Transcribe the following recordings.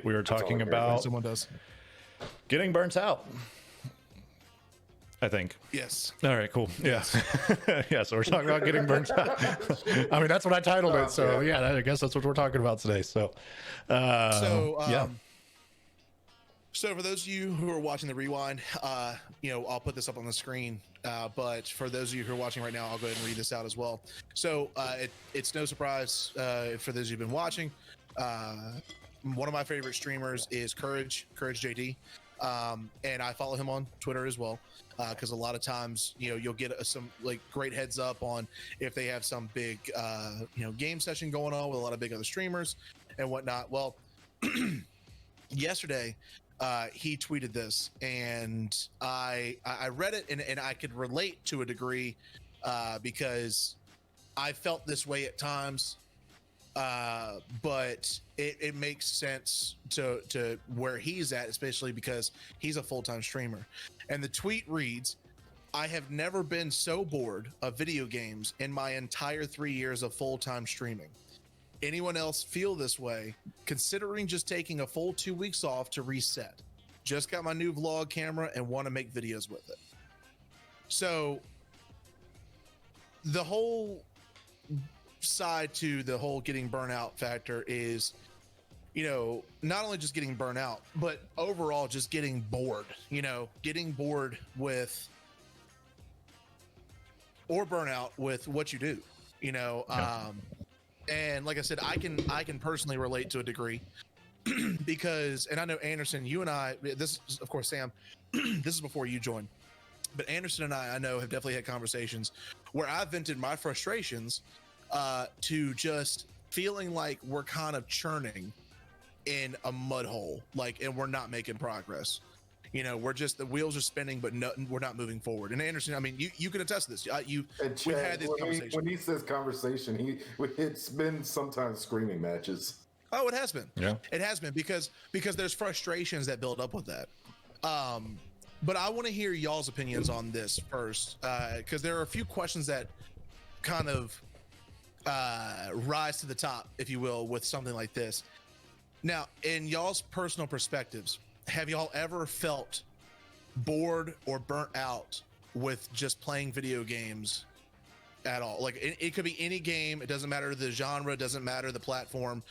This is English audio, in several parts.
we were talking about someone does. getting burnt out. I think. Yes. All right, cool. Yes. Yeah, so we're talking about getting burnt out. I mean, that's what I titled it. So yeah, I guess that's what we're talking about today. So, yeah. So for those of you who are watching the rewind, I'll put this up on the screen. But for those of you who are watching right now, I'll go ahead and read this out as well. So it's no surprise for those who've been watching. One of my favorite streamers is Courage JD. And I follow him on Twitter as well, because a lot of times, you'll get some like great heads up on if they have some big, game session going on with a lot of big other streamers and whatnot. Well, yesterday, he tweeted this, and I read it, and I could relate to a degree, because I felt this way at times. But it makes sense to where he's at, especially because he's a full-time streamer. And the tweet reads, "I have never been so bored of video games in my entire 3 years of full-time streaming. Anyone else feel this way? Considering just taking a full 2 weeks off to reset. Just got my new vlog camera and want to make videos with it." So the whole side to the whole getting burnout factor is, not only just getting burnout, but overall just getting bored, getting bored with, or burnout with what you do, and like I said, I can personally relate to a degree because, and I know Anderson, you and I, this is, of course, Sam, this is before you joined, but Anderson and I know have definitely had conversations where I vented my frustrations to just feeling like we're kind of churning in a mud hole, and we're not making progress. We're just, the wheels are spinning, but we're not moving forward. And Anderson, I mean, you can attest to this. We've had this conversation. When he says conversation, it's been sometimes screaming matches. Oh, it has been. Yeah, it has been because there's frustrations that build up with that. But I want to hear y'all's opinions on this first, because there are a few questions that kind of rise to the top, if you will, with something like this. Now, in y'all's personal perspectives, have y'all ever felt bored or burnt out with just playing video games at all? Like, it could be any game. It doesn't matter the genre. It doesn't matter the platform.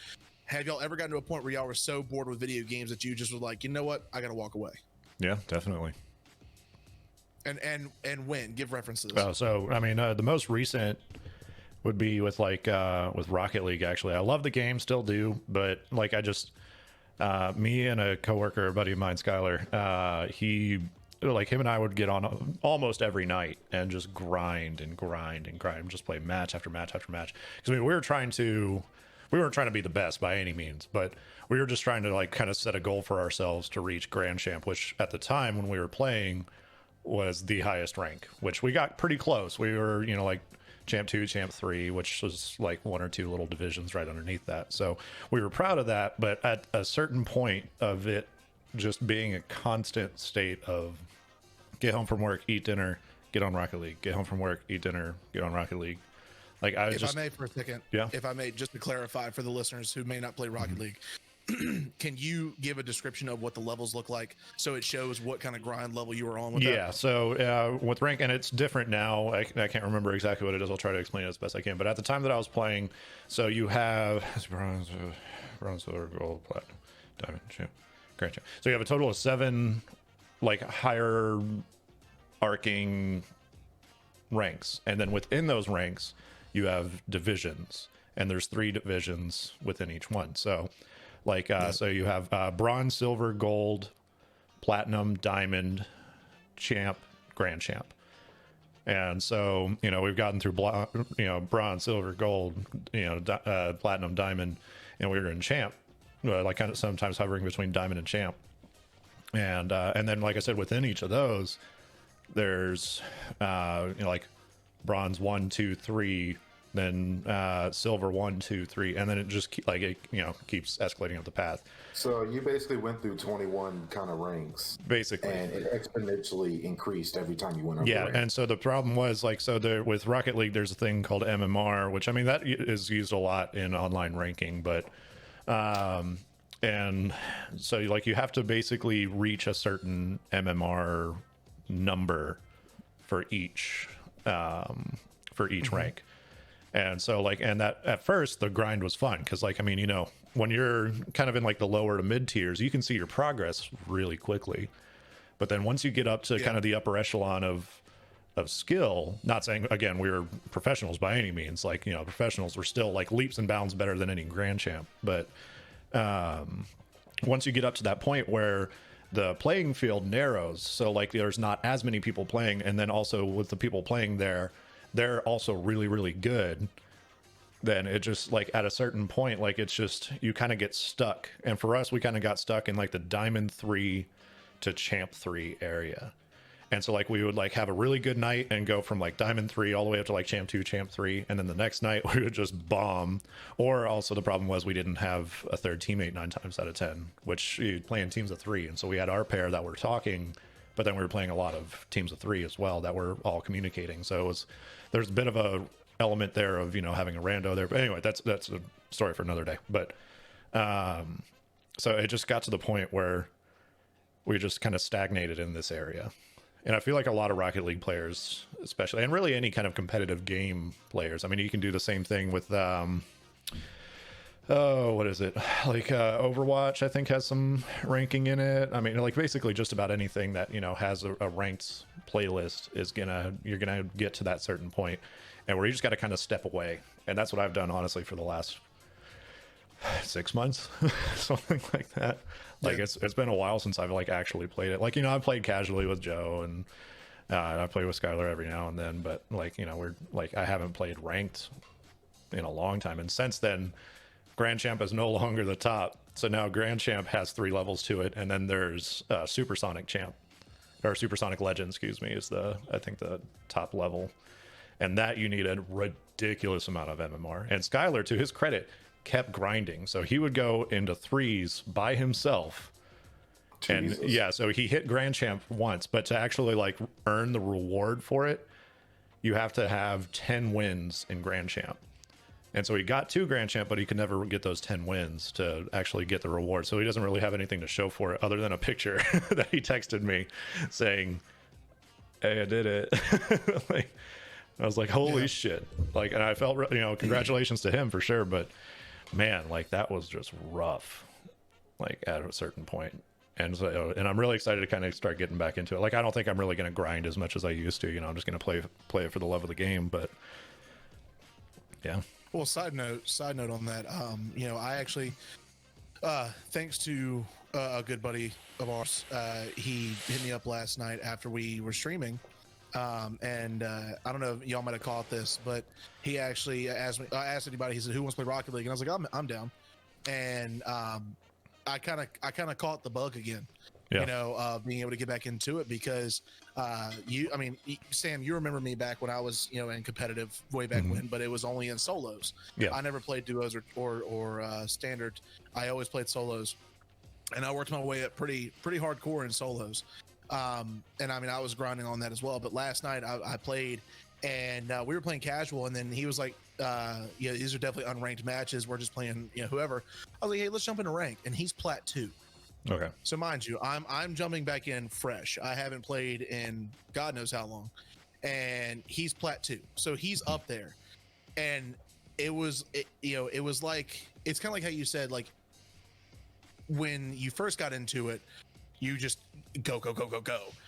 Have y'all ever gotten to a point where y'all were so bored with video games that you just were like, you know what? I got to walk away. Yeah, definitely. And when? Give reference to this. Oh, so, I mean, the most recent would be with with Rocket League. Actually, I love the game, still do, but I just me and a coworker, a buddy of mine, Skylar, him and I would get on almost every night and just grind and just play match after match after match, because I mean, we weren't trying to be the best by any means, but we were just trying to kind of set a goal for ourselves to reach Grand Champ, which at the time when we were playing was the highest rank, which we got pretty close. We were Champ 2, Champ 3, which was one or two little divisions right underneath that. So we were proud of that, but at a certain point of it just being a constant state of get home from work, eat dinner, get on Rocket League, get home from work, eat dinner, get on Rocket League. I may for a second, yeah. If I may, just to clarify for the listeners who may not play Rocket League, can you give a description of what the levels look like so it shows what kind of grind level you were on with that? So with rank, and it's different now, I can't remember exactly what it is. I'll try to explain it as best I can, but at the time that I was playing, so you have bronze, silver, gold, platinum, diamond, champ, grand champ. So you have a total of 7 higher arcing ranks, and then within those ranks you have divisions, and there's 3 divisions within each one. So so you have bronze, silver, gold, platinum, diamond, champ, grand champ. And so, we've gotten through bronze, silver, gold, platinum, diamond, and we were in champ, kind of sometimes hovering between diamond and champ. And then, like I said, within each of those, there's bronze 1, 2, 3, then silver 1, 2, 3, and then it just keeps escalating up the path. So you basically went through 21 kind of ranks, basically, and it exponentially increased every time you went up. Yeah, and so the problem was with Rocket League, there's a thing called MMR, which I mean that is used a lot in online ranking, but And so like you have to basically reach a certain MMR number for each rank. And so like, and that at first the grind was fun because like, I mean, you know, when you're kind of in like the lower to mid tiers, you can see your progress really quickly. But then once you get up to kind of the upper echelon of skill, not saying again we were professionals by any means, like, you know, professionals were still like leaps and bounds better than any grand champ, but once you get up to that point where the playing field narrows, so like there's not as many people playing, and then also with the people playing there, they're also really, really good, then it just like at a certain point, like it's just, you kind of get stuck. And for us, we kind of got stuck in like the Diamond 3 to Champ 3 area. And so like we would like have a really good night and go from like Diamond 3 all the way up to like Champ 2, Champ 3, and then the next night we would just bomb. Or also the problem was we didn't have a third teammate 9 times out of 10, which you play in teams of 3. And so we had our pair that were talking, but then we were playing a lot of teams of 3 as well that were all communicating. So there's a bit of a element there of, you know, having a rando there. But anyway, that's a story for another day. But so it just got to the point where we just kind of stagnated in this area. And I feel like a lot of Rocket League players, especially, and really any kind of competitive game players, I mean, you can do the same thing with, what is it? Like Overwatch, I think, has some ranking in it. I mean, like basically just about anything that, you know, has a ranked playlist you're going to get to that certain point, and where you just got to kind of step away. And that's what I've done, honestly, for the last 6 months, something like that. Like it's been a while since I've like actually played it. Like, you know, I played casually with Joe, and I play with Skylar every now and then, but like, you know, we're like, I haven't played ranked in a long time. And since then, Grand Champ is no longer the top. So now Grand Champ has 3 levels to it. And then there's Supersonic Champ, or Supersonic Legend, excuse me, is I think the top level. And that you need a ridiculous amount of MMR. And Skylar, to his credit, kept grinding, so he would go into 3s by himself. Jesus. And yeah, so he hit Grand Champ once, but to actually like earn the reward for it, you have to have 10 wins in Grand Champ. And so he got to Grand Champ, but he could never get those 10 wins to actually get the reward. So he doesn't really have anything to show for it other than a picture that he texted me saying, "Hey, I did it." Like, I was like, holy shit. Like, and I felt, you know, congratulations to him for sure, but man, like that was just rough, like at a certain point. And so, and I'm really excited to kind of start getting back into it. Like, I don't think I'm really going to grind as much as I used to, you know, I'm just going to play it for the love of the game. But yeah. Well, side note on that, you know, I actually, thanks to a good buddy of ours, he hit me up last night after we were streaming. And I don't know if y'all might have caught this, but he actually asked anybody, he said, "Who wants to play Rocket League?" And I was like, I'm down. And I kind of caught the bug again, you know, being able to get back into it because Sam, you remember me back when I was, you know, in competitive way back when, but it was only in solos. I never played duos or standard. I always played solos, and I worked my way up pretty hardcore in solos. And I mean, I was grinding on that as well, but last night I played, and we were playing casual, and then he was like, yeah, these are definitely unranked matches, we're just playing, you know, whoever. I was like, hey, let's jump into rank, and he's plat 2. Okay. So mind you, I'm jumping back in fresh. I haven't played in God knows how long, and he's plat 2, so he's up there. And it was like, it's kind of like how you said, like when you first got into it, you just go.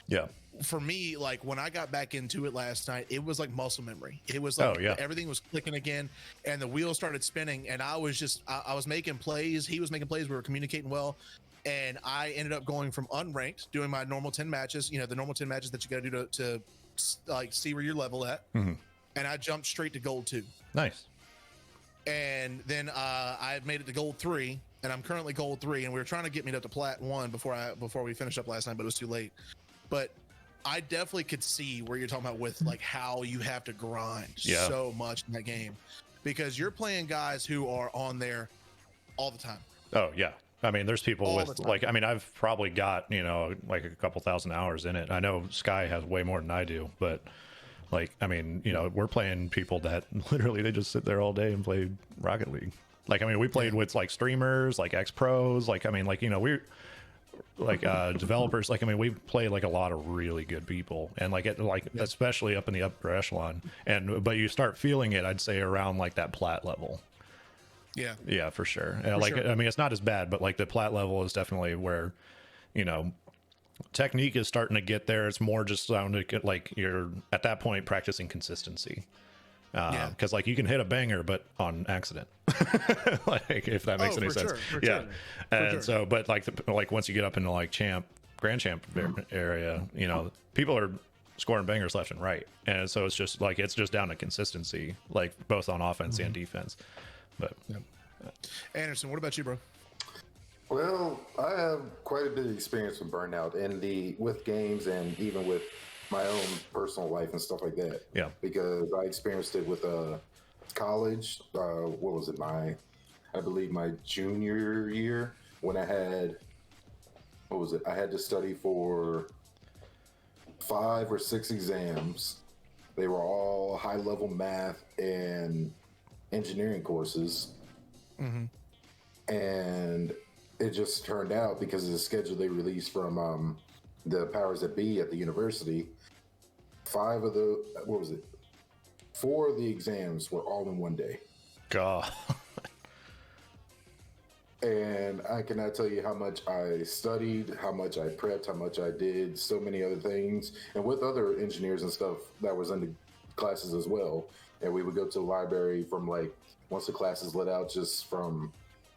Yeah. For me, like when I got back into it last night, it was like muscle memory. It was like everything was clicking again, and the wheels started spinning, and I was making plays. He was making plays. We were communicating well, and I ended up going from unranked, doing my normal 10 matches, you know, the normal 10 matches that you got to do to like see where you're level at, and I jumped straight to gold 2. Nice. And then I made it to gold 3. And I'm currently gold 3, and we were trying to get me up to plat 1 before we finished up last night, but it was too late. But I definitely could see where you're talking about with like how you have to grind so much in that game, because you're playing guys who are on there all the time. Oh yeah. I mean, there's people with like, I mean, I've probably got, you know, like a couple thousand hours in it. I know Sky has way more than I do, but like, I mean, you know, we're playing people that literally they just sit there all day and play Rocket League. Like, I mean, we played with like streamers, like ex pros, like, I mean, like, you know, we're like developers. Like, I mean, we played like a lot of really good people, and like it, like especially up in the upper echelon. And but you start feeling it, I'd say, around like that plat level. Yeah, for sure. I mean, it's not as bad, but like the plat level is definitely where, you know, technique is starting to get there. It's more just sounding like you're at that point practicing consistency. Because like you can hit a banger, but on accident, like if that makes any sense. And so, but like once you get up into like grand champ area, you know, people are scoring bangers left and right, and so it's just down to consistency, like both on offense and defense. But Anderson, what about you, bro? Well, I have quite a bit of experience with Burnout with games and even with my own personal life and stuff like that. Yeah. Because I experienced it with college. What was it? I believe my junior year when I had, I had to study for 5 or 6 exams. They were all high level math and engineering courses. And it just turned out because of the schedule they released from the powers that be at the university, 4 of the exams were all in one day. God. And I cannot tell you how much I studied, how much I prepped, how much I did, so many other things, and with other engineers and stuff that was in the classes as well. And we would go to the library from like once the classes let out, just from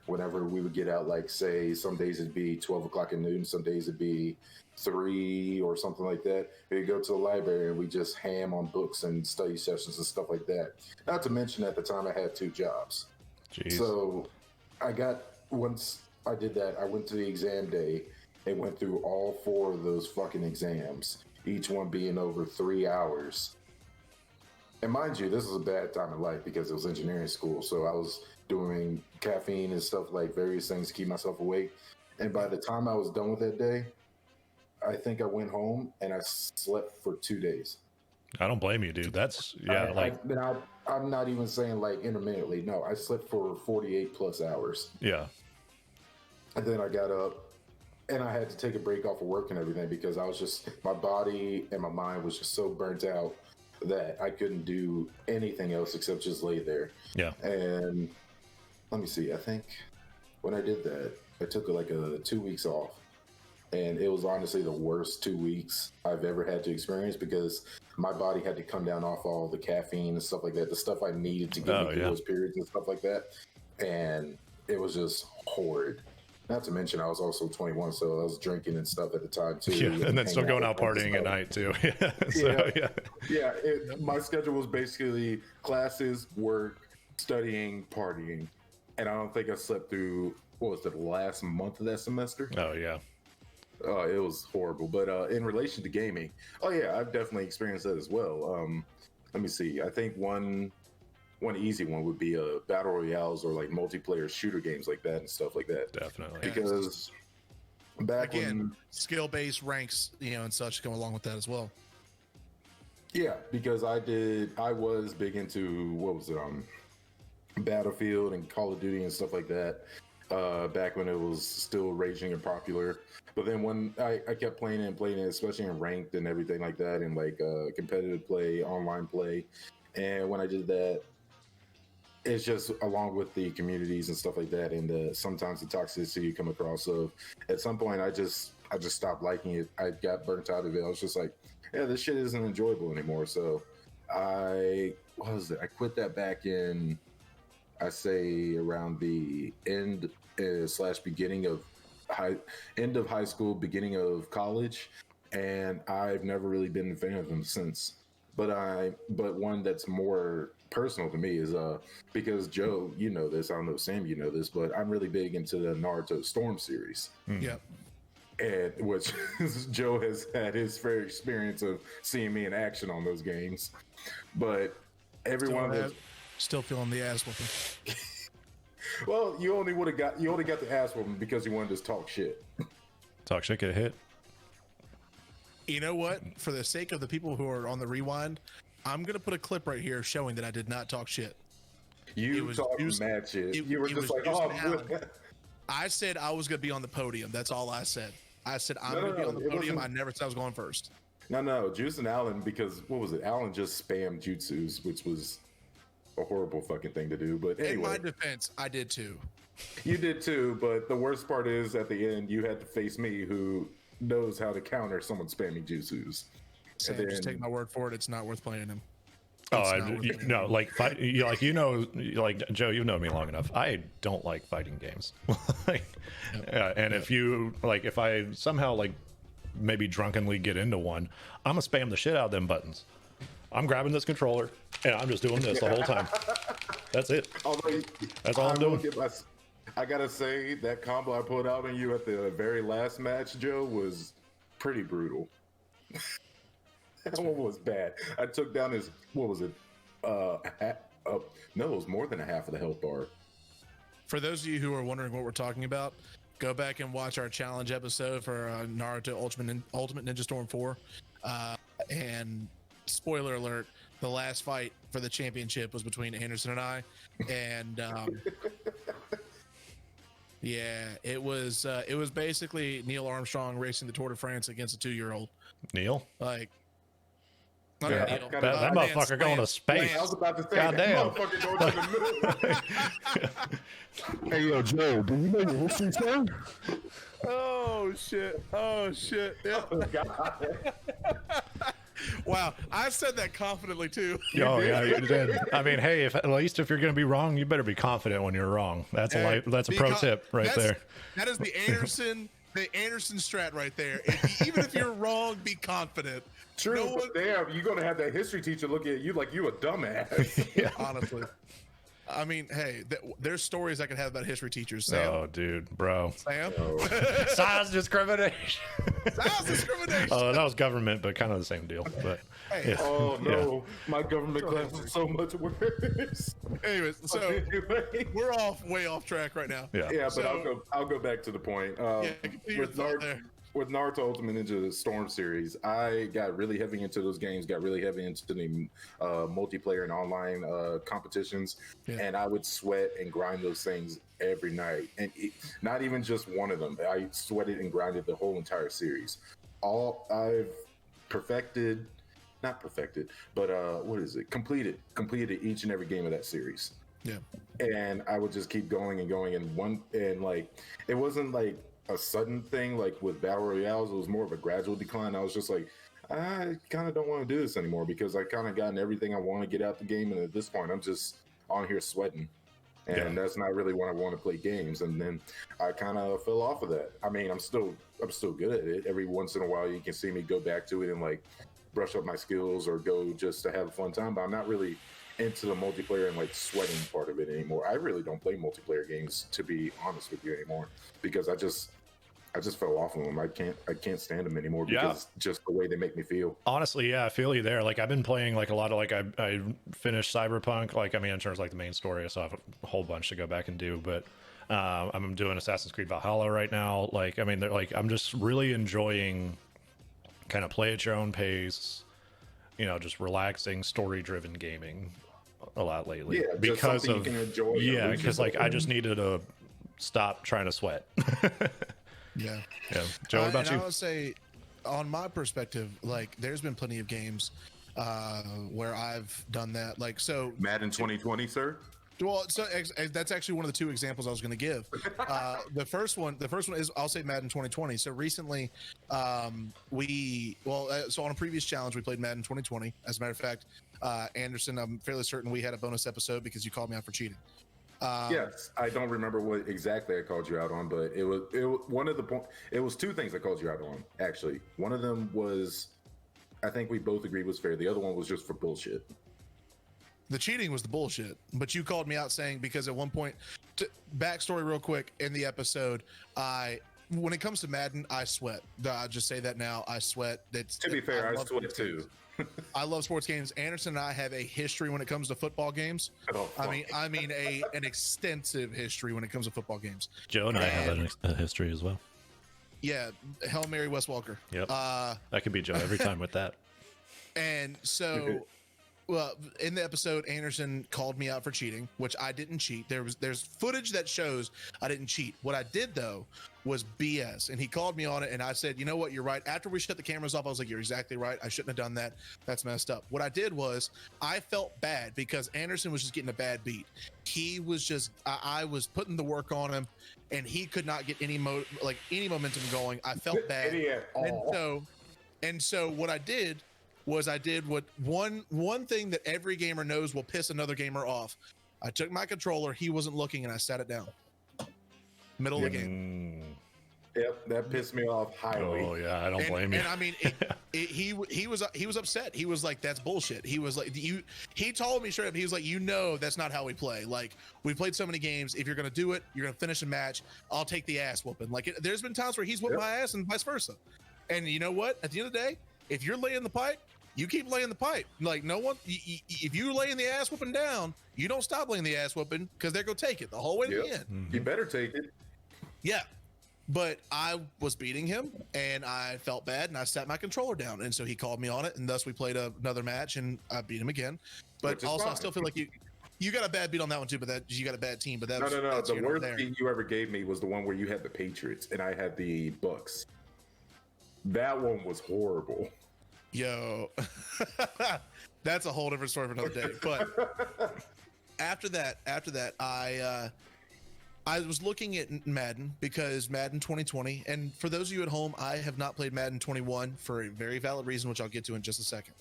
whenever we would get out, like say some days it'd be 12 o'clock at noon, some days it'd be 3 or something like that. We'd go to the library and we just ham on books and study sessions and stuff like that. Not to mention at the time I had 2 jobs. Jeez. So once I did that, I went to the exam day and went through all 4 of those fucking exams, each one being over 3 hours. And mind you, this was a bad time in life because it was engineering school. So I was doing caffeine and stuff, like various things to keep myself awake. And by the time I was done with that day, I think I went home and I slept for 2 days. I don't blame you, dude. That's I'm not even saying like intermittently. No, I slept for 48 plus hours. Yeah. And then I got up and I had to take a break off of work and everything because I was just, my body and my mind was just so burnt out that I couldn't do anything else except just lay there. Yeah. And let me see, I think when I did that, I took like 2 weeks off. And it was honestly the worst 2 weeks I've ever had to experience because my body had to come down off all the caffeine and stuff like that, the stuff I needed to get me through those periods and stuff like that. And it was just horrid. Not to mention, I was also 21, so I was drinking and stuff at the time too. Yeah, and then still going out partying at night too. My schedule was basically classes, work, studying, partying, and I don't think I slept through the last month of that semester. Oh yeah. It was horrible. But in relation to gaming, I've definitely experienced that as well. Let me see. I think one easy one would be battle royales or like multiplayer shooter games like that and stuff like that. Definitely. Because skill-based ranks, and such come along with that as well. Yeah, because I was big into Battlefield and Call of Duty and stuff like that. Back when it was still raging and popular. But then when I kept playing it, especially in ranked and everything like that, and like competitive play, online play. And when I did that, it's just along with the communities and stuff like that, and sometimes the toxicity you come across. So at some point, I just stopped liking it. I got burnt out of it. I was just like, yeah, this shit isn't enjoyable anymore. So I quit that back in, I say around the end / beginning of high school, beginning of college, and I've never really been a fan of them since. But one that's more personal to me is because Joe, you know this, I don't know Sam, you know this, but I'm really big into the Naruto Storm series. Yeah. And which Joe has had his fair experience of seeing me in action on those games. But still feeling the ass whooping. Well, you only got the ass whooping because you wanted to talk shit. Talk shit, get a hit. You know what? For the sake of the people who are on the rewind, I'm gonna put a clip right here showing that I did not talk shit. You talked mad shit. You were just like, oh, I said I was going to be on the podium. That's all I said. I said I'm going to be on the podium. I never said I was going first. No, Juice and Allen, because what was it? Allen just spammed jutsus, which was a horrible fucking thing to do. But anyway, in my defense, I did too. You did too, but the worst part is at the end you had to face me, who knows how to counter someone spamming jutsus. Sam, just take my word for it. It's not worth playing him. No, like Joe, you know me long enough. I don't like fighting games. If I somehow maybe drunkenly get into one, I'm gonna spam the shit out of them buttons. I'm grabbing this controller and I'm just doing this the whole time. That's it. That's all I'm doing. I gotta say that combo I pulled out on you at the very last match, Joe, was pretty brutal. That one was bad. I took down his, what was it? No, it was more than a half of the health bar. For those of you who are wondering what we're talking about, go back and watch our challenge episode for Naruto Ultimate Ninja Storm 4. And spoiler alert, the last fight for the championship was between Anderson and I. And yeah, it was basically Neil Armstrong racing the Tour de France against a 2-year-old. Neil? That motherfucker going to space. I was about to say, goddamn. Motherfucker going to the moon. Hey, yo, Joe, do you know your history, sir? Oh, shit. Yeah. Oh, God. Wow, I said that confidently, too. Oh, yeah, you did. I mean, hey, at least if you're going to be wrong, you better be confident when you're wrong. That's a pro tip right there. That is the Anderson strat right there. Even if you're wrong, be confident. True, but damn, you're gonna have that history teacher look at you like you a dumbass. Yeah. Honestly, I mean, hey, there's stories I can have about history teachers. Sam. Oh, dude, bro. Sam, Size discrimination. Size discrimination. Oh, that was government, but kind of the same deal. But hey, yeah. Oh no, my government class is so much worse. Anyways, so we're way off track right now. Yeah, but I'll go back to the point. With Naruto Ultimate Ninja Storm series, I got really heavy into those games, got really heavy into the multiplayer and online competitions, and I would sweat and grind those things every night. And not even just one of them. I sweated and grinded the whole entire series. I've completed each and every game of that series. Yeah. And I would just keep going and going, and it wasn't like a sudden thing like with battle royales. It was more of a gradual decline. I was just like, I kind of don't want to do this anymore because I kind of gotten everything I want to get out the game, and at this point I'm just on here sweating, and that's not really when I want to play games. And then I kind of fell off of that. I mean, I'm still good at it. Every once in a while you can see me go back to it and like brush up my skills or go just to have a fun time, but I'm not really into the multiplayer and like sweating part of it anymore. I really don't play multiplayer games, to be honest with you, anymore, because I just fell off of them. I can't stand them anymore because just the way they make me feel. Honestly, yeah, I feel you there. Like I've been playing like a lot of I finished Cyberpunk. Like I mean, in terms of like the main story, I still have a whole bunch to go back and do. But I'm doing Assassin's Creed Valhalla right now. Like I mean, I'm just really enjoying kind of play at your own pace. You know, just relaxing, story-driven gaming a lot lately. Yeah, because you can enjoy. Yeah, because like I just needed to stop trying to sweat. Yeah. Joe, what about you? I would say, on my perspective, like there's been plenty of games where I've done that. Like so, Madden 2020, sir. Well, so that's actually one of the two examples I was going to give. The first one is, I'll say Madden 2020. So recently, so on a previous challenge, we played Madden 2020. As a matter of fact, Anderson, I'm fairly certain we had a bonus episode because you called me out for cheating. Yes, I don't remember what exactly I called you out on, but it was it was two things I called you out on, actually. One of them was, I think we both agreed was fair. The other one was just for bullshit. The cheating was the bullshit, but you called me out saying, because at one point, backstory real quick in the episode, when it comes to Madden, I sweat. I'll just say that now. I sweat. To be fair, I sweat too. I love sports games. Anderson and I have a history when it comes to football games. Oh, I mean an extensive history when it comes to football games. Joe and I have a history as well. Yeah, Hail Mary Wes Welker. Yep. That could be Joe every time with that. And so well, in the episode, Anderson called me out for cheating, which I didn't cheat. There's footage that shows I didn't cheat. What I did though was BS, and he called me on it, and I said, you know what, you're right. After we shut the cameras off, I was like, you're exactly right. I shouldn't have done that. That's messed up. What I did was I felt bad because Anderson was just getting a bad beat. He was just I was putting the work on him, and he could not get any momentum going. I felt bad, and so what I did was I did what one thing that every gamer knows will piss another gamer off. I took my controller, he wasn't looking, and I sat it down. Middle of the game. Yep, that pissed me off highly. Oh yeah, I don't blame you. And I mean, he was upset. He was like, "That's bullshit." He was like, He told me straight up. He was like, that's not how we play. Like, we played so many games. If you're gonna do it, you're gonna finish a match. I'll take the ass whooping. Like, there's been times where he's whooped my ass and vice versa. And you know what? At the end of the day, if you're laying the pipe, you keep laying the pipe. Like, no one, if you laying the ass whooping down, you don't stop laying the ass whooping, because they're gonna take it the whole way to the end. Mm-hmm. You better take it. Yeah. But I was beating him, and I felt bad, and I sat my controller down, and so he called me on it, and thus we played another match, and I beat him again. But also, fine. I still feel like you got a bad beat on that one too. But that you got a bad team. But that no. The worst beat you ever gave me was the one where you had the Patriots and I had the Bucks. That one was horrible. Yo, that's a whole different story for another day. But after that, I was looking at Madden, because Madden 2020, and for those of you at home, I have not played Madden 21 for a very valid reason, which I'll get to in just a second.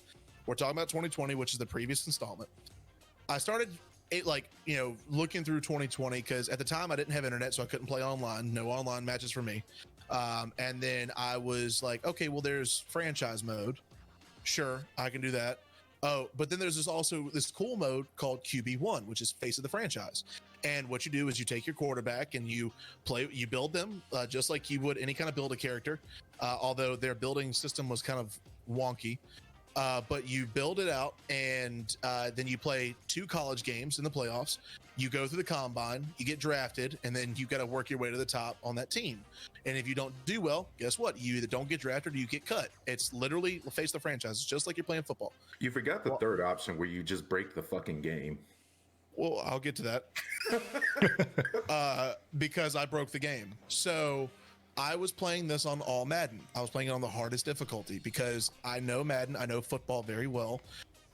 We're talking about 2020, which is the previous installment. I started looking through 2020 because at the time I didn't have internet, so I couldn't play online. No online matches for me. And then I was like, okay, well, there's franchise mode. Sure, I can do that. Oh, but then there's also this cool mode called QB1, which is face of the franchise. And what you do is you take your quarterback and you build them just like you would any kind of build a character. Although their building system was kind of wonky. But you build it out, and then you play 2 college games in the playoffs. You go through the combine, you get drafted, and then you got to work your way to the top on that team. And if you don't do well, guess what? You either don't get drafted or you get cut. It's literally face the franchise. It's just like you're playing football. You forgot the third option where you just break the fucking game. Well, I'll get to that. Because I broke the game. So I was playing this on all Madden. I was playing it on the hardest difficulty because I know Madden. I know football very well.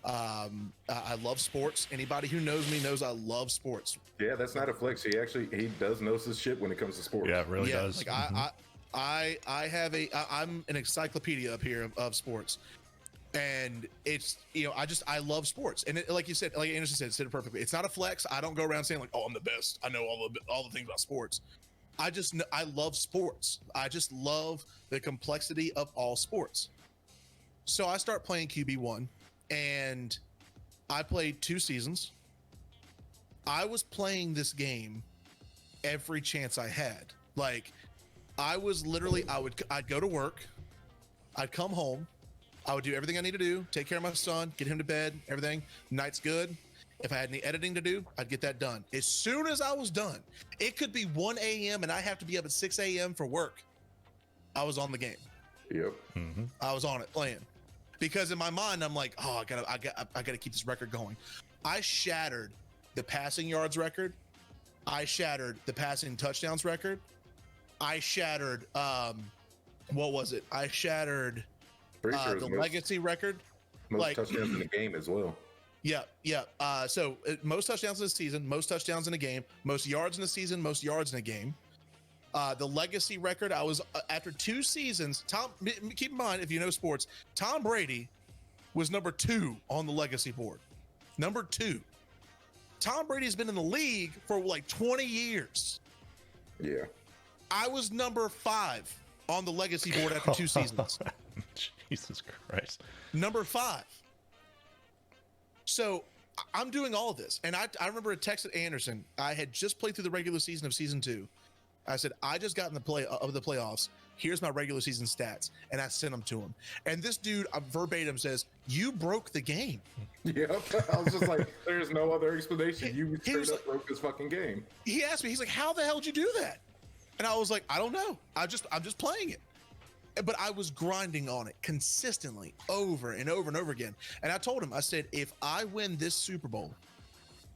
I love sports. Anybody who knows me knows I love sports. Yeah, that's not a flex. He does know his shit when it comes to sports. Yeah, it really does. Like I'm an encyclopedia up here of sports. And it's, I love sports. And like you said, like Anderson said it perfectly. It's not a flex. I don't go around saying like, oh, I'm the best. I know all the things about sports. I love sports. I just love the complexity of all sports. So I start playing QB1, and I played 2 seasons. I was playing this game every chance I had. Like, I was literally, I'd go to work, I'd come home, I would do everything I need to do, take care of my son, get him to bed, everything. Night's good. If I had any editing to do, I'd get that done. As soon as I was done, it could be 1 a.m. and I have to be up at 6 a.m. for work. I was on the game. Yep. Mm-hmm. I was on it playing, because in my mind I'm like, oh, I gotta keep this record going. I shattered the passing yards record. I shattered the passing touchdowns record. I shattered what was it? I shattered the legacy record. Most touchdowns in the game as well. Yeah. So most touchdowns in a season, most touchdowns in a game, most yards in a season, most yards in a game. The legacy record, I was after 2 seasons. Keep in mind, if you know sports, Tom Brady was number 2 on the legacy board. Number 2. Tom Brady's been in the league for like 20 years. Yeah. I was number 5 on the legacy board after 2 seasons. Jesus Christ. Number 5. So I'm doing all of this. And I remember I texted Anderson. I had just played through the regular season of season 2. I said, I just got in the playoffs. Here's my regular season stats. And I sent them to him. And this dude verbatim says, you broke the game. Yep. I was just like, there's no other explanation. You straight up broke this fucking game. He asked me, he's like, how the hell did you do that? And I was like, I don't know. I'm just playing it. but I was grinding on it consistently over and over and over again. And I told him, I said, if I win this Super Bowl,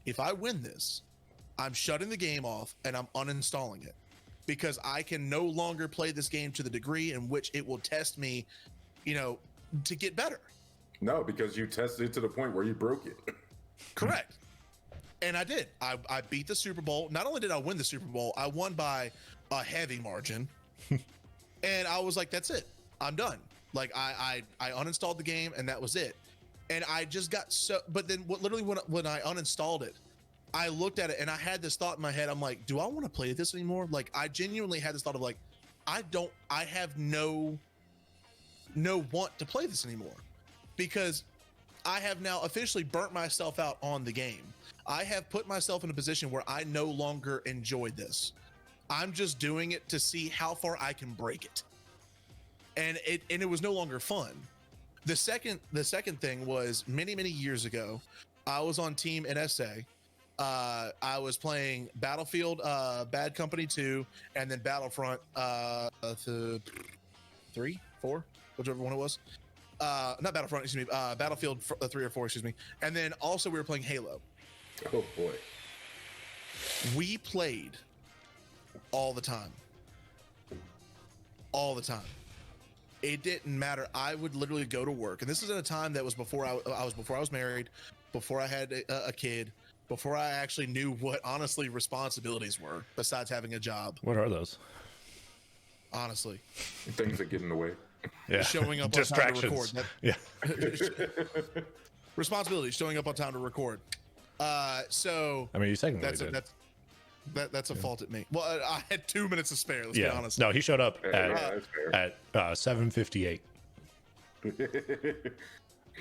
if I win this, I'm shutting the game off and I'm uninstalling it, because I can no longer play this game to the degree in which it will test me, you know, to get better. No, because you tested it to the point where you broke it. Correct. And I did. I beat the Super Bowl. Not only did I win the Super Bowl, I won by a heavy margin. And I was like, that's it. I'm done. Like I uninstalled the game and that was it. And I just got so, but then literally when I uninstalled it, I looked at it and I had this thought in my head. I'm like, do I want to play this anymore? Like, I genuinely had this thought of like, I have no want to play this anymore, because I have now officially burnt myself out on the game. I have put myself in a position where I no longer enjoy this. I'm just doing it to see how far I can break it. And it was no longer fun. The second thing was many years ago, I was on Team NSA. I was playing Battlefield, Bad Company 2, and then Battlefront 3, 4, whichever one it was. Not Battlefront, excuse me, Battlefield 3 or 4, excuse me. And then also we were playing Halo. Oh boy. We played all the time. All the time. It didn't matter. I would literally go to work, and this is at a time that was before I was married, before I had a kid, before I actually knew what honestly responsibilities were besides having a job. What are those? Honestly, Things that get in the way. Yeah. showing up on time to record. Yeah. Responsibilities, showing up on time to record. So I mean, you technically that's did. that's a fault at me. Well, I had 2 minutes to spare. Let's be honest. No, he showed up That's fair. at 7:58.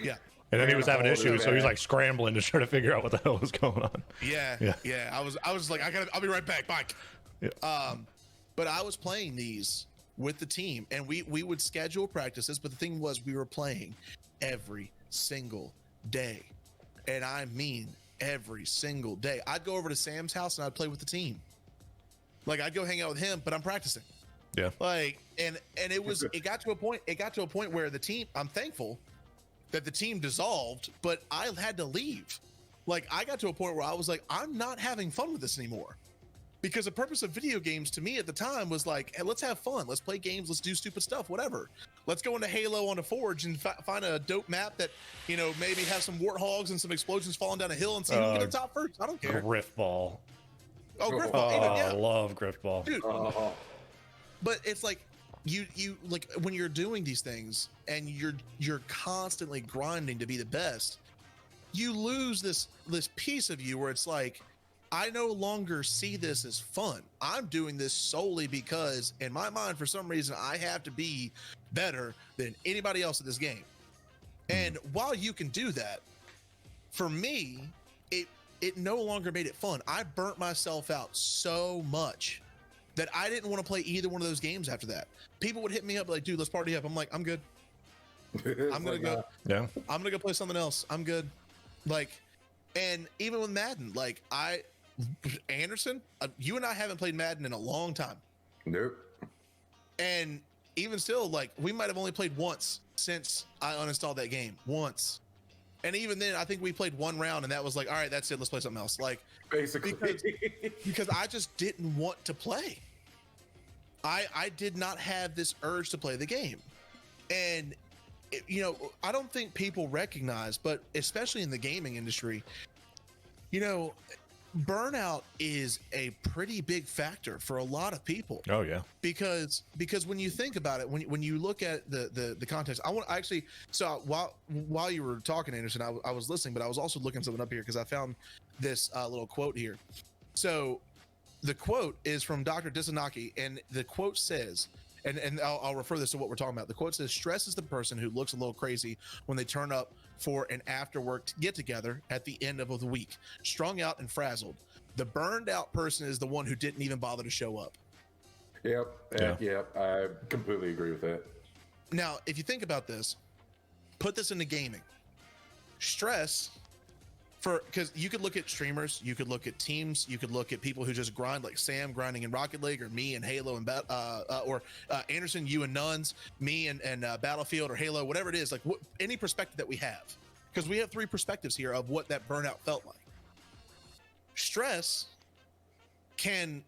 Yeah. And then he was having Oh, issues, so yeah. he's like scrambling to try to figure out what the hell was going on. Yeah. I was like, I'll be right back. Bye. Yeah. But I was playing these with the team, and we would schedule practices, but the thing was, we were playing every single day. And I mean every single day. I'd go over to Sam's house and I'd play with the team. Like, I'd go hang out with him, but I'm practicing. Yeah. Like, and it got to a point where the team, I'm thankful that the team dissolved, but I had to leave. Like, I got to a point where I was like, I'm not having fun with this anymore. Because the purpose of video games to me at the time was like, hey, let's have fun. Let's play games. Let's do stupid stuff, whatever. Let's go into Halo on a Forge and find a dope map that, you know, maybe have some warthogs and some explosions falling down a hill and see who can get the top first. I don't care. Griffball. Oh, Griffball. Oh, Yeah. I love Griffball. Dude. Oh, But it's like, you like, when you're doing these things and you're constantly grinding to be the best, you lose this piece of you where it's like, I no longer see this as fun. I'm doing this solely because in my mind, for some reason, I have to be better than anybody else at this game. And while you can do that, for me, it no longer made it fun. I burnt myself out so much that I didn't want to play either one of those games after that. People would hit me up like, dude, let's party up. I'm like, I'm good. I'm going to go. Yeah. I'm going to go play something else. I'm good. Like, and even with Madden, like Anderson, you and I haven't played Madden in a long time. nope. And even still, like, we might have only played once since I uninstalled that game. Once. And even then, I think we played one round and that was like, all right, that's it. Let's play something else. Like, Basically. because I just didn't want to play. I did not have this urge to play the game. And, you know, I don't think people recognize, but especially in the gaming industry, you know, burnout is a pretty big factor for a lot of people. Oh yeah. Because when you think about it, when you look at the context, so while you were talking, Anderson, I was listening, but I was also looking something up here because I found this little quote here. So the quote is from Dr. Disanaki, and the quote says, and I'll refer this to what we're talking about. The quote says, "Stress is the person who looks a little crazy when they turn up for an after work get together at the end of the week, strung out and frazzled. The burned out person is the one who didn't even bother to show up." Yep. Yeah. Yep. I completely agree with that. Now, if you think about this, put this into gaming. Stress because you could look at streamers, you could look at teams, you could look at people who just grind, like Sam grinding in Rocket League, or me and Halo and or Anderson, you and Nuns, me and Battlefield or Halo, whatever it is, like any perspective that we have, because we have 3 perspectives here of what that burnout felt like. Stress can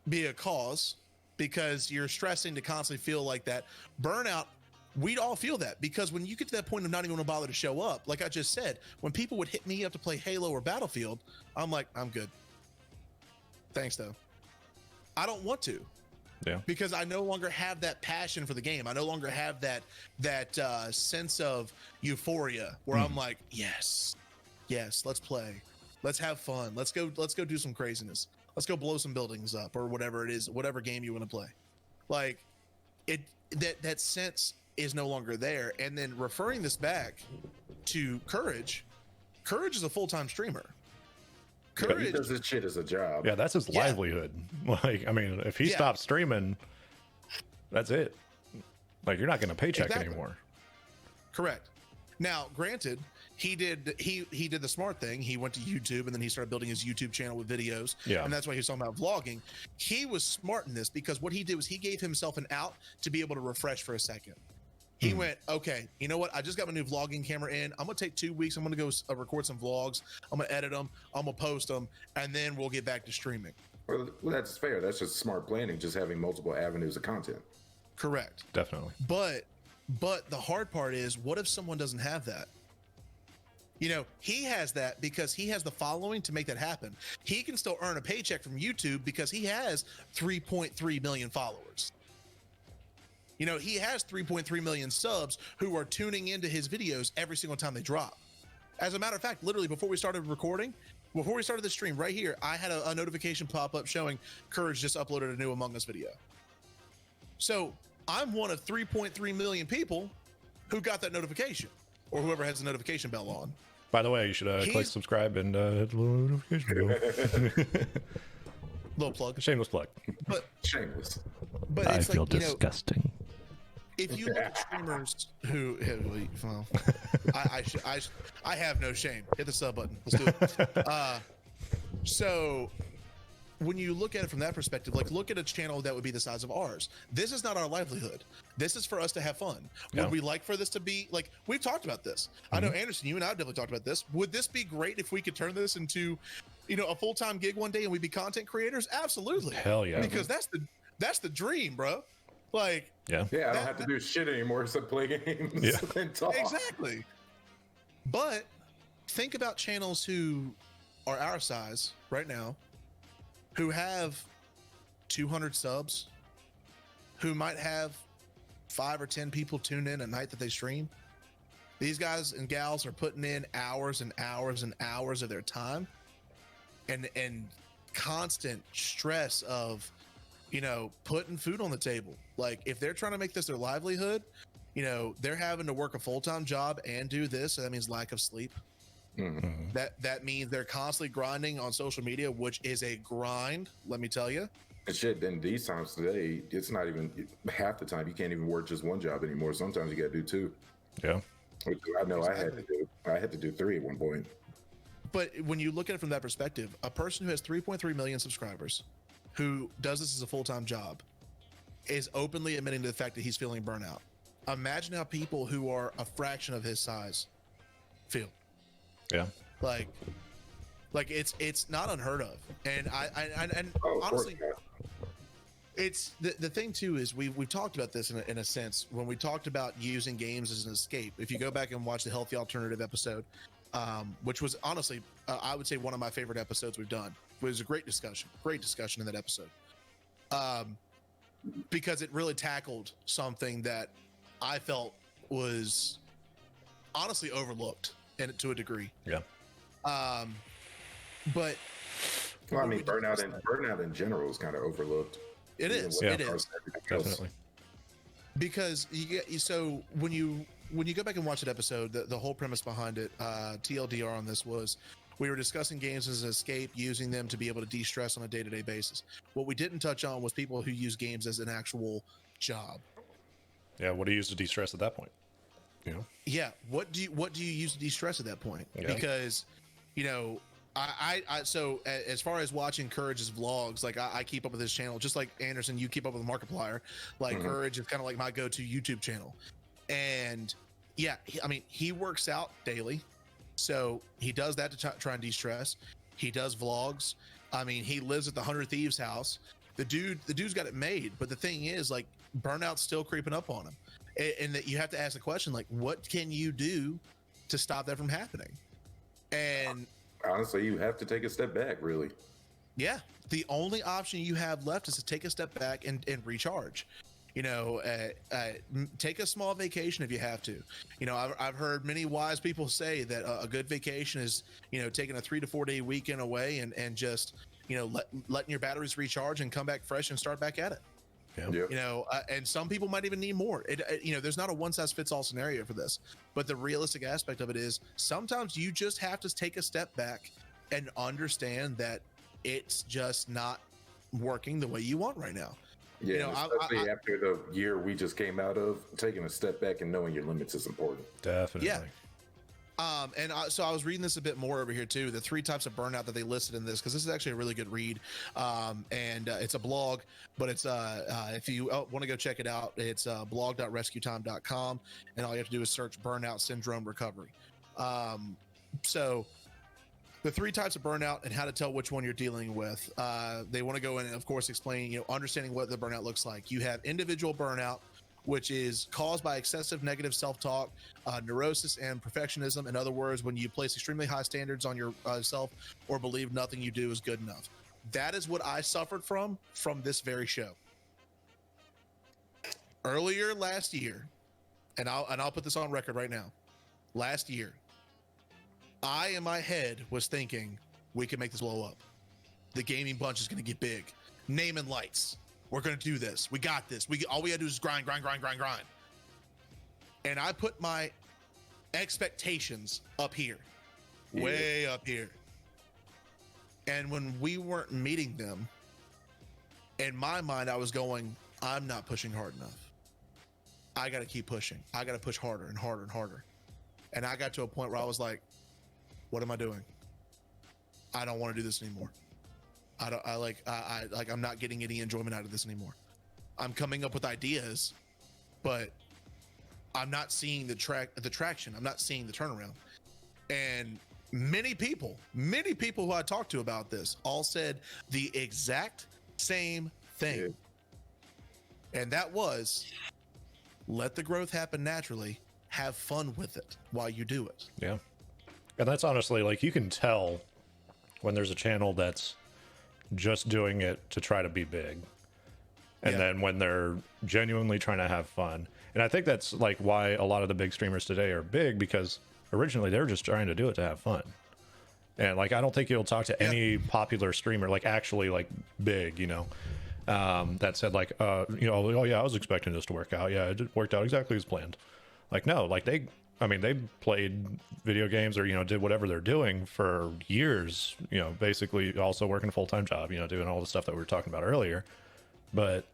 be a cause because you're stressing to constantly feel like that. Burnout, we'd all feel that, because when you get to that point of not even want to bother to show up, like I just said, when people would hit me up to play Halo or Battlefield, I'm like, I'm good. Thanks though. I don't want to. Yeah. Because I no longer have that passion for the game. I no longer have that sense of euphoria where I'm like, yes, let's play. Let's have fun. Let's go do some craziness. Let's go blow some buildings up, or whatever it is, whatever game you want to play. Like that sense is no longer there. And then referring this back to Courage is a full-time streamer. But he does this shit as a job. Yeah, that's his livelihood. Like, I mean, if he stops streaming, that's it. Like, you're not getting a paycheck anymore. Correct. Now, granted, he did the smart thing. He went to YouTube, and then he started building his YouTube channel with videos. Yeah. And that's why he was talking about vlogging. He was smart in this, because what he did was he gave himself an out to be able to refresh for a second. He went, okay, you know what? I just got my new vlogging camera in. I'm going to take 2 weeks. I'm going to go record some vlogs. I'm going to edit them. I'm going to post them. And then we'll get back to streaming. Well, that's fair. That's just smart planning, just having multiple avenues of content. Correct. Definitely. But the hard part is, what if someone doesn't have that? You know, he has that because he has the following to make that happen. He can still earn a paycheck from YouTube because he has 3.3 million followers. You know, he has 3.3 million subs who are tuning into his videos every single time they drop. As a matter of fact, literally before we started recording, before we started the stream right here, I had a notification pop up showing Courage just uploaded a new Among Us video. So I'm one of 3.3 million people who got that notification, or whoever has the notification bell on. By the way, you should click subscribe and hit the little notification bell. Little plug. Shameless plug. But Shameless. But I it's feel like, you know, disgusting. if you look at streamers who, well, I have no shame. Hit the sub button. Let's do it. So when you look at it from that perspective, like, look at a channel that would be the size of ours. This is not our livelihood. This is for us to have fun. Would we like for this to be, like, we've talked about this. I know, Anderson, you and I have definitely talked about this. Would this be great if we could turn this into, you know, a full-time gig one day and we'd be content creators? Absolutely. Hell yeah. Because that's the dream, bro. Like, I don't have to do shit anymore except play games and talk. Exactly. But think about channels who are our size right now, who have 200 subs, who might have 5 or 10 people tune in a night that they stream. These guys and gals are putting in hours and hours and hours of their time, and constant stress of, you know, putting food on the table. Like, if they're trying to make this their livelihood, you know, they're having to work a full-time job and do this. So that means lack of sleep. Mm-hmm. That means they're constantly grinding on social media, which is a grind, let me tell you. And shit, then these times today, it's not even half the time. You can't even work just one job anymore. Sometimes you got to do 2. Yeah. Which I know Exactly. I had to do 3 at one point. But when you look at it from that perspective, a person who has 3.3 million subscribers, who does this as a full-time job, is openly admitting to the fact that he's feeling burnout. Imagine how people who are a fraction of his size feel. Yeah. Like it's not unheard of. And I Oh, honestly, it's the thing too is we've talked about this in a sense when we talked about using games as an escape. If you go back and watch the Healthy Alternative episode, which was honestly, I would say one of my favorite episodes we've done. It was a great discussion in that episode. Because it really tackled something that I felt was honestly overlooked, and to a degree. Yeah. But Well, I mean, burnout in general is kind of overlooked. it Even is. with It is. everything else. Definitely. Because so when you go back and watch that episode, the whole premise behind it, TLDR on this was, we were discussing games as an escape, using them to be able to de-stress on a day-to-day basis. What we didn't touch on was people who use games as an actual job. Yeah. What do you use to de-stress at that point? You know? Yeah. What do you use to de-stress at that point? Yeah. Because you know, so as far as watching Courage's vlogs, like I keep up with his channel, just like Anderson, you keep up with Markiplier. Like Courage is kind of like my go-to YouTube channel. And yeah, I mean, he works out daily, so he does that to try and de-stress. He does vlogs. I mean, he lives at the 100 Thieves house. The dude's got it made. But the thing is, like, burnout's still creeping up on him, and that you have to ask the question, like, what can you do to stop that from happening? And honestly, you have to take a step back, really. yeah, the only option you have left is to take a step back and recharge. You know, take a small vacation if you have to. You know, I've heard many wise people say that a good vacation is, you know, taking a 3 to 4 day weekend away and just, you know, letting your batteries recharge and come back fresh and start back at it. Yeah. Yep. You know, and some people might even need more. You know, there's not a one size fits all scenario for this, but the realistic aspect of it is sometimes you just have to take a step back and understand that it's just not working the way you want right now. Yeah, You know, especially after the year we just came out of, taking a step back and knowing your limits is important. Definitely. Yeah. So I was reading this a bit more over here too, the 3 types of burnout that they listed in this, because this is actually a really good read. And it's a blog, but it's if you want to go check it out, it's blog.rescuetime.com, and all you have to do is search burnout syndrome recovery. So the 3 types of burnout and how to tell which one you're dealing with. They want to go in and, of course, explain, you know, understanding what the burnout looks like. You have individual burnout, which is caused by excessive negative self-talk, neurosis, and perfectionism. In other words, when you place extremely high standards on yourself or believe nothing you do is good enough. That is what I suffered from this very show. Earlier last year, and I'll put this on record right now. Last year, I in my head was thinking we can make this blow up. The gaming bunch is going to get big. Name and lights. We're going to do this. We got this. All we got to do is grind. And I put my expectations up here, way up here. And when we weren't meeting them, in my mind, I was going, I'm not pushing hard enough. I got to keep pushing. I got to push harder and harder and harder. And I got to a point where I was like, what am I doing? I don't want to do this anymore. I'm not getting any enjoyment out of this anymore. I'm coming up with ideas, but I'm not seeing the traction. I'm not seeing the turnaround. And many people who I talked to about this all said the exact same thing. Yeah. And that was, let the growth happen naturally. Have fun with it while you do it. Yeah. And that's honestly, like, you can tell when there's a channel that's just doing it to try to be big. And then when they're genuinely trying to have fun. And I think that's like why a lot of the big streamers today are big, because originally they were just trying to do it to have fun. And like, I don't think you'll talk to any popular streamer, like actually like big, you know, that said like, you know, oh yeah, I was expecting this to work out. Yeah, it worked out exactly as planned. Like, no, like they played video games or, you know, did whatever they're doing for years, you know, basically also working a full-time job, you know, doing all the stuff that we were talking about earlier. But,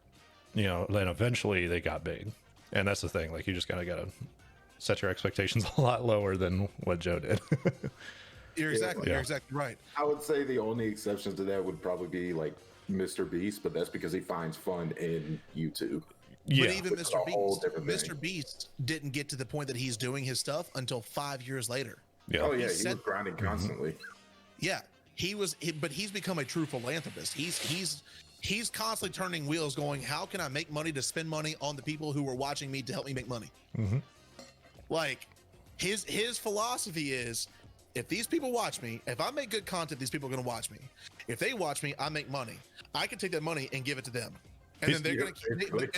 you know, then eventually they got big. And that's the thing. Like, you just gotta set your expectations a lot lower than what Joe did. You're exactly right. I would say the only exceptions to that would probably be like Mr. Beast, but that's because he finds fun in YouTube. Yeah. But even Mr. Beast didn't get to the point that he's doing his stuff until 5 years later. Yeah. Oh yeah, he was grinding constantly. Yeah, but he's become a true philanthropist. He's constantly turning wheels, going, how can I make money to spend money on the people who are watching me to help me make money? Mm-hmm. Like his philosophy is, if these people watch me, if I make good content, these people are going to watch me. If they watch me, I make money. I can take that money and give it to them. And then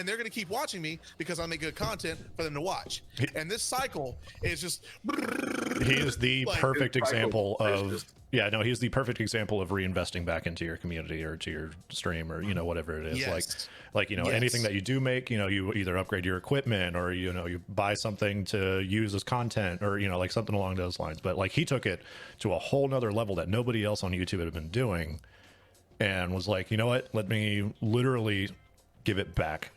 they're gonna keep watching me because I make good content for them to watch. And this cycle is just. He is the perfect example of he's the perfect example of reinvesting back into your community or to your stream or, you know, whatever it is. Yes. Like you know, anything that you do make, you know, you either upgrade your equipment or, you know, you buy something to use as content or, you know, like something along those lines. But like, he took it to a whole nother level that nobody else on YouTube had been doing, and was like, you know what, let me literally give it back.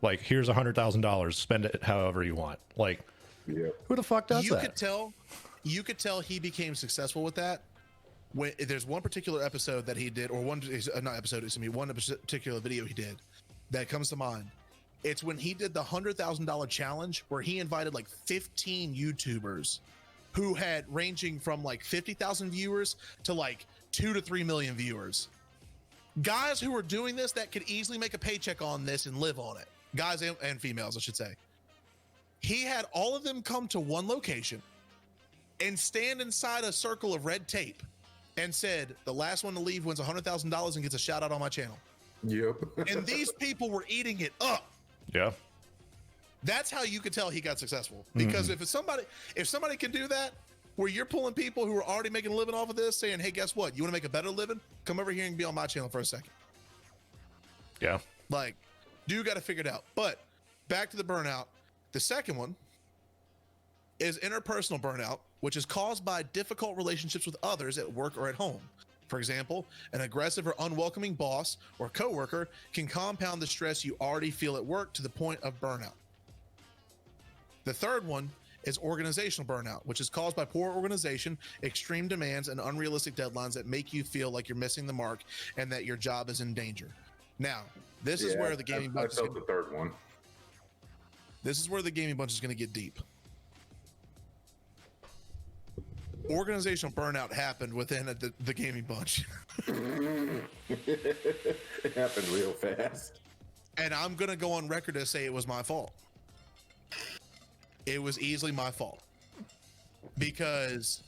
Like, here's $100,000, spend it however you want. Like, who the fuck does that? you could tell he became successful with that. When there's one particular episode that he did, or one not episode, excuse me, one particular video he did that comes to mind. It's when he did the $100,000 challenge, where he invited like 15 YouTubers who had ranging from like 50,000 viewers to like 2 to 3 million viewers. Guys who were doing this that could easily make a paycheck on this and live on it. Guys and females, I should say. He had all of them come to one location and stand inside a circle of red tape and said, the last one to leave wins $100,000 and gets a shout out on my channel. Yep. And these people were eating it up. Yeah. That's how you could tell he got successful. Because if somebody can do that, where you're pulling people who are already making a living off of this, saying, hey, guess what? You want to make a better living? Come over here and be on my channel for a second. Yeah. Like, dude got to figure it out. But back to the burnout. The second one is interpersonal burnout, which is caused by difficult relationships with others at work or at home. For example, an aggressive or unwelcoming boss or coworker can compound the stress you already feel at work to the point of burnout. The third one is organizational burnout, which is caused by poor organization, extreme demands, and unrealistic deadlines that make you feel like you're missing the mark and that your job is in danger. Now, this is where the gaming bunch the third one. This is where the gaming bunch is going to get deep. Organizational burnout happened within the gaming bunch. It happened real fast. And I'm going to go on record to say it was my fault. It was easily my fault. Because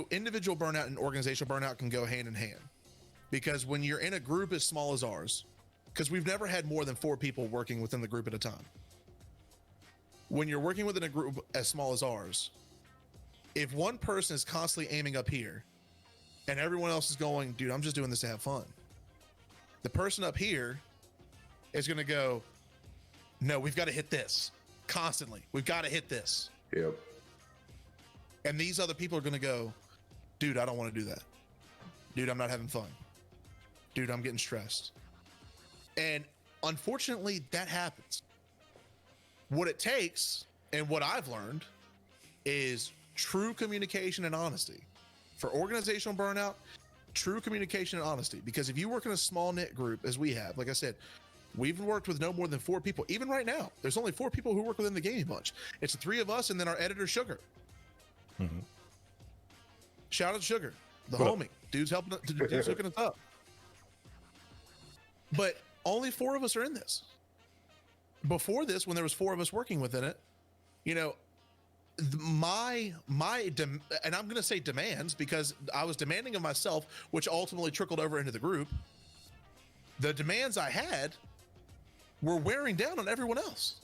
individual burnout and organizational burnout can go hand in hand. Because when you're in a group as small as ours, because we've never had more than 4 people working within the group at a time. When you're working within a group as small as ours, if one person is constantly aiming up here and everyone else is going, dude, I'm just doing this to have fun. The person up here is going to go, no, we've got to hit this constantly. We've got to hit this. Yep. And these other people are going to go, dude, I don't want to do that. Dude, I'm not having fun. Dude, I'm getting stressed. And unfortunately, that happens. What it takes, and what I've learned, is true communication and honesty. For organizational burnout, true communication and honesty. Because if you work in a small knit group, as we have, like I said, we've worked with no more than 4 people. Even right now, there's only 4 people who work within the gaming bunch. It's the 3 of us and then our editor, Sugar. Mm-hmm. Shout out to Sugar, the homie. Dude's hooking us up. But only 4 of us are in this. Before this, when there was 4 of us working within it, you know, and I'm going to say demands because I was demanding of myself, which ultimately trickled over into the group. The demands I had were wearing down on everyone else.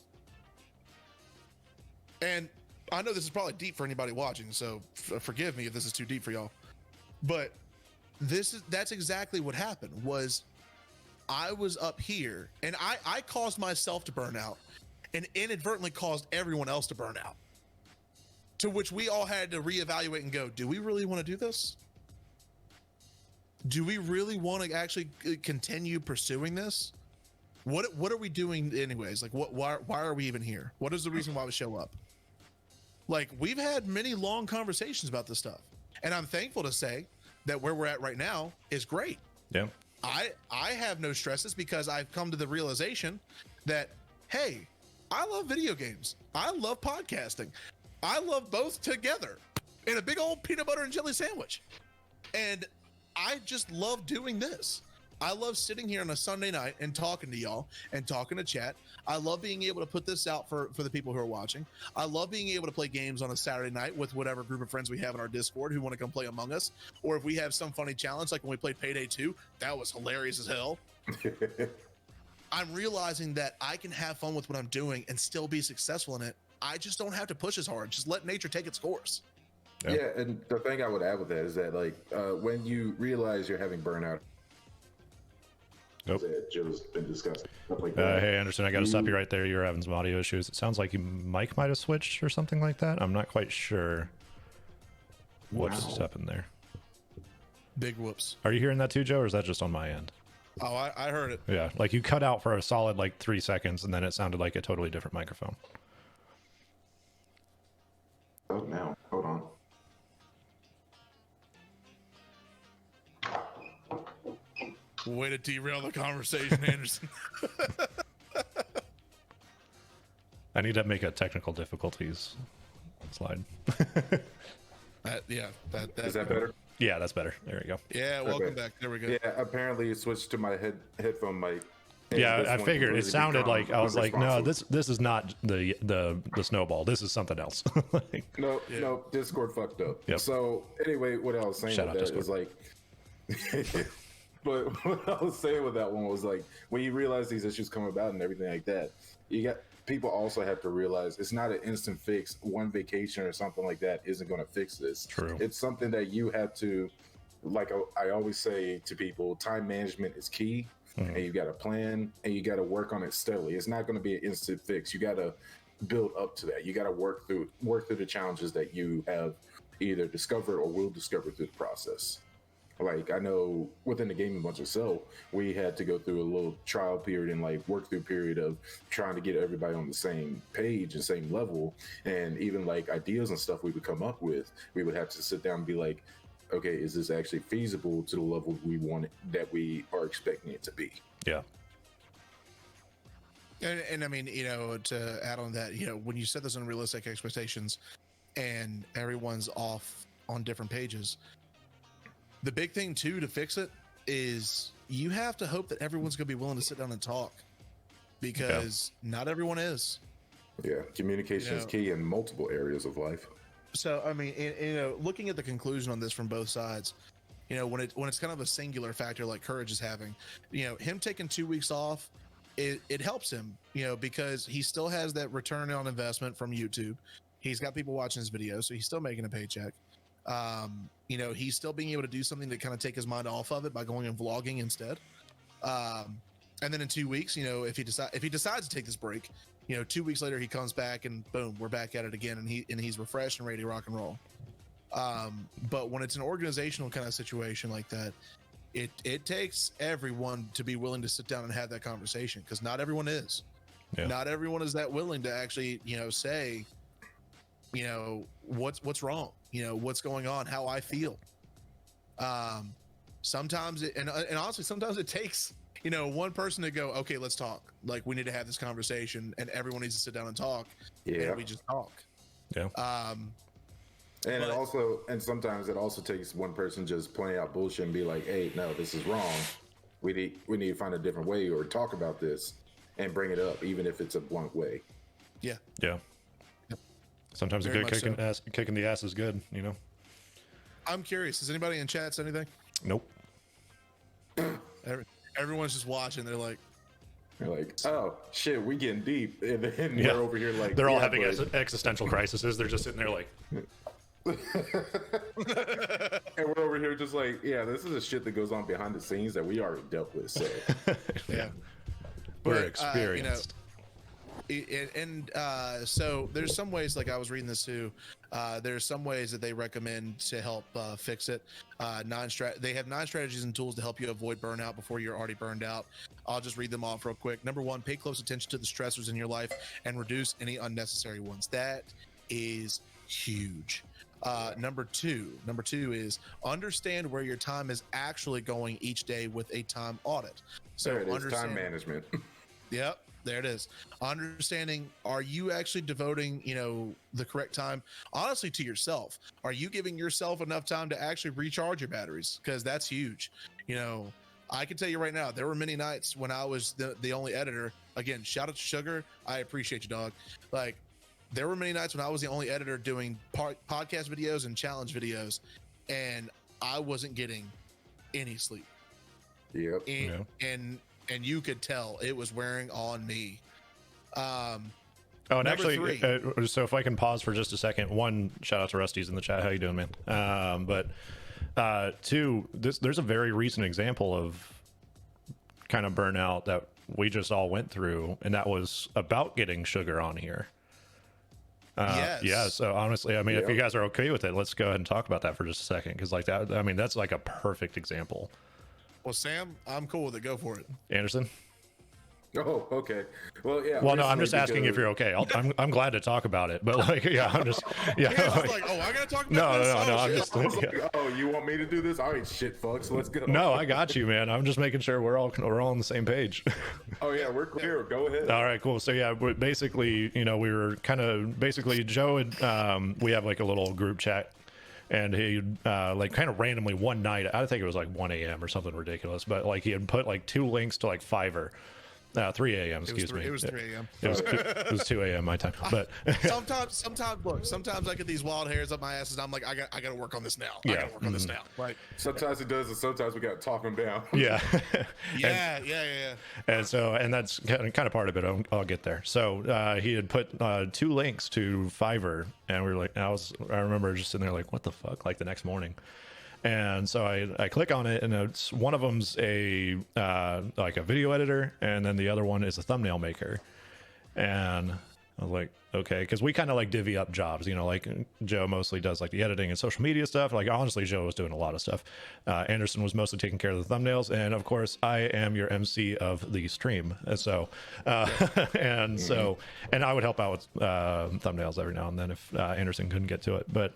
And I know this is probably deep for anybody watching, so forgive me if this is too deep for y'all. But that's exactly what happened. Was I was up here and I caused myself to burn out and inadvertently caused everyone else to burn out, to which we all had to reevaluate and go, do we really want to do this? Do we really want to actually continue pursuing this? What are we doing anyways? Like why are we even here? What is the reason why we show up? Like, we've had many long conversations about this stuff, and I'm thankful to say that where we're at right now is great. Yeah. I have no stresses because I've come to the realization that, hey, I love video games. I love podcasting. I love both together in a big old peanut butter and jelly sandwich. And I just love doing this. I love sitting here on a Sunday night and talking to y'all and talking to chat. I love being able to put this out for the people who are watching. I love being able to play games on a Saturday night with whatever group of friends we have in our Discord who want to come play Among Us. Or if we have some funny challenge, like when we played Payday 2, that was hilarious as hell. I'm realizing that I can have fun with what I'm doing and still be successful in it. I just don't have to push as hard. Just let nature take its course. Yeah, and the thing I would add with that is that, like, when you realize you're having burnout, that Joe's been discussing. Like hey, Anderson, I got to stop you right there. You're having some audio issues. It sounds like your mic might have switched or something like that. I'm not quite sure what's happened there. Big whoops. Are you hearing that too, Joe, or is that just on my end? Oh, I heard it. Yeah, like you cut out for a solid 3 seconds, and then it sounded like a totally different microphone. Way to derail the conversation, Anderson. I need to make a technical difficulties slide. Is that better? Yeah, that's better. There we go. Yeah, welcome back. There we go. Yeah, apparently it switched to my headphone mic. And Yeah, this I one figured really it sounded become like I was like, no, unresponsive. this is not the snowball. This is something else. Like, No, Discord fucked up. Yep. So anyway, what I was saying Shout out with that is like, but what I was saying with that one was like, when you realize these issues come about and everything like that, you got people also have to realize it's not an instant fix. One vacation or something like that isn't going to fix this. True. It's something that you have to, like I always say to people, time management is key. And you got to plan and you got to work on it steadily. It's not going to be an instant fix. You got to build up to that. You got to work through the challenges that you have either discovered or will discover through the process. Like I know within the gaming bunch itself, we had to go through a little trial period and like work through period of trying to get everybody on the same page and same level. And even like ideas and stuff we would come up with, we would have to sit down and be like, okay, is this actually feasible to the level we want it, that we are expecting it to be? yeah, And I mean, to add on that, when you set those unrealistic expectations and everyone's off on different pages, the big thing too to fix it is you have to hope that everyone's going to be willing to sit down and talk, because not everyone is. Yeah, communication is key in multiple areas of life. So, I mean, looking at the conclusion on this from both sides, when it's kind of a singular factor like Courage is having, him taking 2 weeks off, it helps him, because he still has that return on investment from YouTube. He's got people watching his videos, so he's still making a paycheck. He's still being able to do something to kind of take his mind off of it by going and vlogging instead. And then in 2 weeks, if he decides to take this break, 2 weeks later he comes back and boom, we're back at it again, and he's refreshed and ready to rock and roll. But when it's an organizational kind of situation like that, it takes everyone to be willing to sit down and have that conversation, because not everyone is. Yeah. Not everyone is that willing to actually, say, what's wrong, what's going on, how I feel. Sometimes and honestly, sometimes it takes one person to go, okay, let's talk. Like, we need to have this conversation, and everyone needs to sit down and talk. Yeah. And we just talk. yeah, And sometimes it also takes one person just pointing out bullshit and be like, hey, no, this is wrong. We need to find a different way or talk about this and bring it up, even if it's a blunt way. Yeah. yeah. Sometimes a Very good much kicking the ass is good. I'm curious. Does anybody in chat say anything? Nope. Everyone's just watching. They're like, oh shit, we getting deep, and then Yeah. we're over here like They're all yeah, having but- existential crises. They're just sitting there like, and we're over here just like, yeah, this is the shit that goes on behind the scenes that we already dealt with. So yeah. we're But, experienced. So there's some ways, like I was reading this too, there's some ways that they recommend to help fix it. They have 9 strategies and tools to help you avoid burnout before you're already burned out. I'll just read them off real quick. Number 1, pay close attention to the stressors in your life and reduce any unnecessary ones. That is huge. Number two is understand where your time is actually going each day with a time audit. So there it is, time management. Yep, there it is. Understanding, are you actually devoting, the correct time, honestly, to yourself? Are you giving yourself enough time to actually recharge your batteries? Because that's huge. I can tell you right now, there were many nights when I was the only editor. Again, shout out to Sugar. I appreciate you, dog. Like, there were many nights when I was the only editor doing podcast videos and challenge videos, and I wasn't getting any sleep. Yep. And you could tell it was wearing on me. Oh, and actually, so if I can pause for just a second, 1, shout out to Rusty's in the chat. How you doing, man? But 2, there's a very recent example of kind of burnout that we just all went through, and that was about getting Sugar on here. Yes. Yeah. So honestly, I mean, if you guys are okay with it, let's go ahead and talk about that for just a second, because like that, I mean, that's like a perfect example. Well, Sam, I'm cool with it. Go for it. Anderson. Oh, okay. Well, yeah. Well, no, I'm recently just asking if because- you're okay. I'm glad to talk about it, but like, yeah, I'm just, yeah. He was like, oh, I gotta talk No, about no, this. no, no. Oh, I'm shit. just, I was yeah. like, oh, you want me to do this? All right, shit, fucks. Let's go. No, I got you, man. I'm just making sure we're all on the same page. Oh yeah, we're clear. Go ahead. All right, cool. So yeah, basically, we were kind of basically Joe had, we have like a little group chat, and he like kind of randomly one night, I think it was like 1 a.m. or something ridiculous, but like he had put like 2 links to like Fiverr. 3 a.m. Excuse me. It was 3 a.m. It was 2 a.m. my time. But sometimes I get these wild hairs up my ass, and I'm like, I got to work on this now. I Yeah. got to work on this now. Like, Sometimes it does, and sometimes we got to talk them down. yeah. yeah. And that's kind of part of it. I'll get there. So he had put 2 links to Fiverr, and we were like, I remember just sitting there like, what the fuck? Like the next morning. And so I click on it, and it's one of them's a like a video editor, and then the other one is a thumbnail maker. And I was like, okay, because we kind of like divvy up jobs, like Joe mostly does like the editing and social media stuff. Like honestly, Joe was doing a lot of stuff. Anderson was mostly taking care of the thumbnails, and of course, I am your MC of the stream. And so, and I would help out with thumbnails every now and then if Anderson couldn't get to it, but.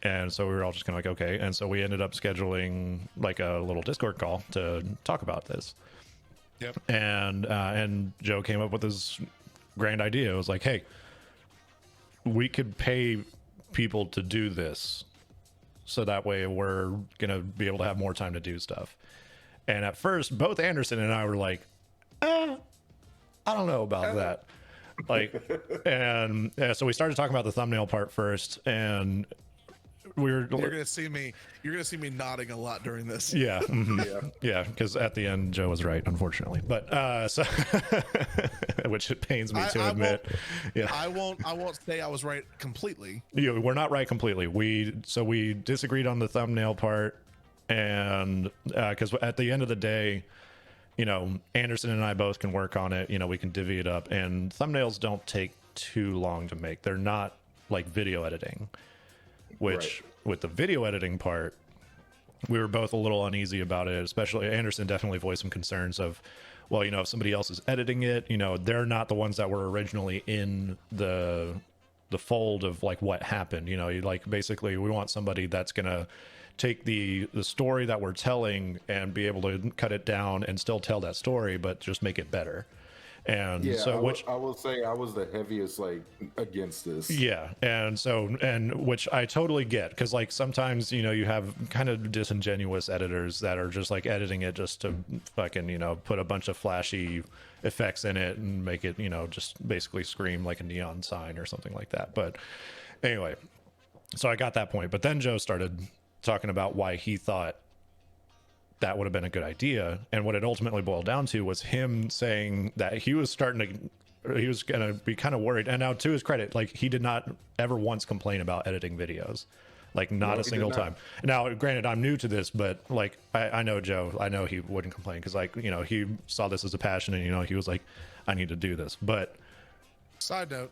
And so we were all just kind of like, okay. And so we ended up scheduling like a little Discord call to talk about this. Yep. And Joe came up with this grand idea. It was like, hey, we could pay people to do this, so that way we're gonna be able to have more time to do stuff. And at first, both Anderson and I were like, I don't know about that. Like, and so we started talking about the thumbnail part first, and you're gonna see me nodding a lot during this. Yeah, yeah, because at the end Joe was right, unfortunately, but so which it pains me to admit. I won't say I was right completely. We're not right completely. We disagreed on the thumbnail part, and because at the end of the day, Anderson and I both can work on it. We can divvy it up, and thumbnails don't take too long to make. They're not like video editing. Which with the video editing part, we were both a little uneasy about it, especially Anderson definitely voiced some concerns of, well, if somebody else is editing it, they're not the ones that were originally in the fold of like what happened. Like basically we want somebody that's gonna take the story that we're telling and be able to cut it down and still tell that story, but just make it better. And yeah, so I will say I was the heaviest like against this. Yeah, and which I totally get, because like sometimes you have kind of disingenuous editors that are just like editing it just to fucking put a bunch of flashy effects in it and make it just basically scream like a neon sign or something like that. But anyway, so I got that point, but then Joe started talking about why he thought that would have been a good idea, and what it ultimately boiled down to was him saying that he was gonna be kind of worried. And now, to his credit, like he did not ever once complain about editing videos, like not a single time. Now, granted, I'm new to this, but like I know Joe, I know he wouldn't complain, because like he saw this as a passion, and he was like, I need to do this. But Side note,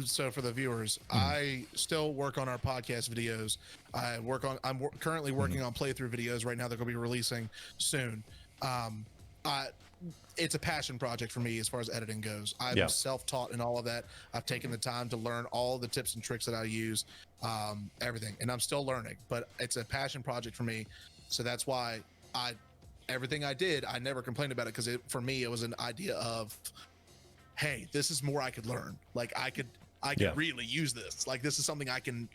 so for the viewers, I still work on our podcast videos. I'm currently working on playthrough videos right now. They're going to be releasing soon. It's a passion project for me as far as editing goes. I'm self-taught in all of that. I've taken the time to learn all the tips and tricks that I use, everything, and I'm still learning, but it's a passion project for me. So that's why everything I did, I never complained about it, because for me, it was an idea of, hey, this is more I could learn. Like I could really use this. Like this is something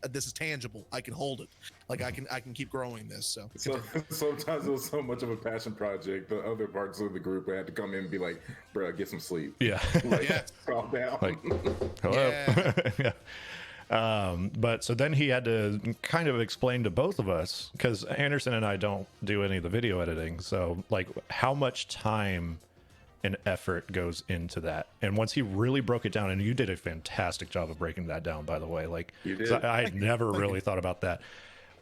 this is tangible. I can hold it. Like I can keep growing this. So sometimes it was so much of a passion project. The other parts of the group had to come in and be like, bro, get some sleep. Yeah. Like, calm down. Like, hello. Yeah. But so then he had to kind of explain to both of us, because Anderson and I don't do any of the video editing. So like how much time and effort goes into that. And once he really broke it down, and you did a fantastic job of breaking that down, by the way, like you did. I had never really thought about that.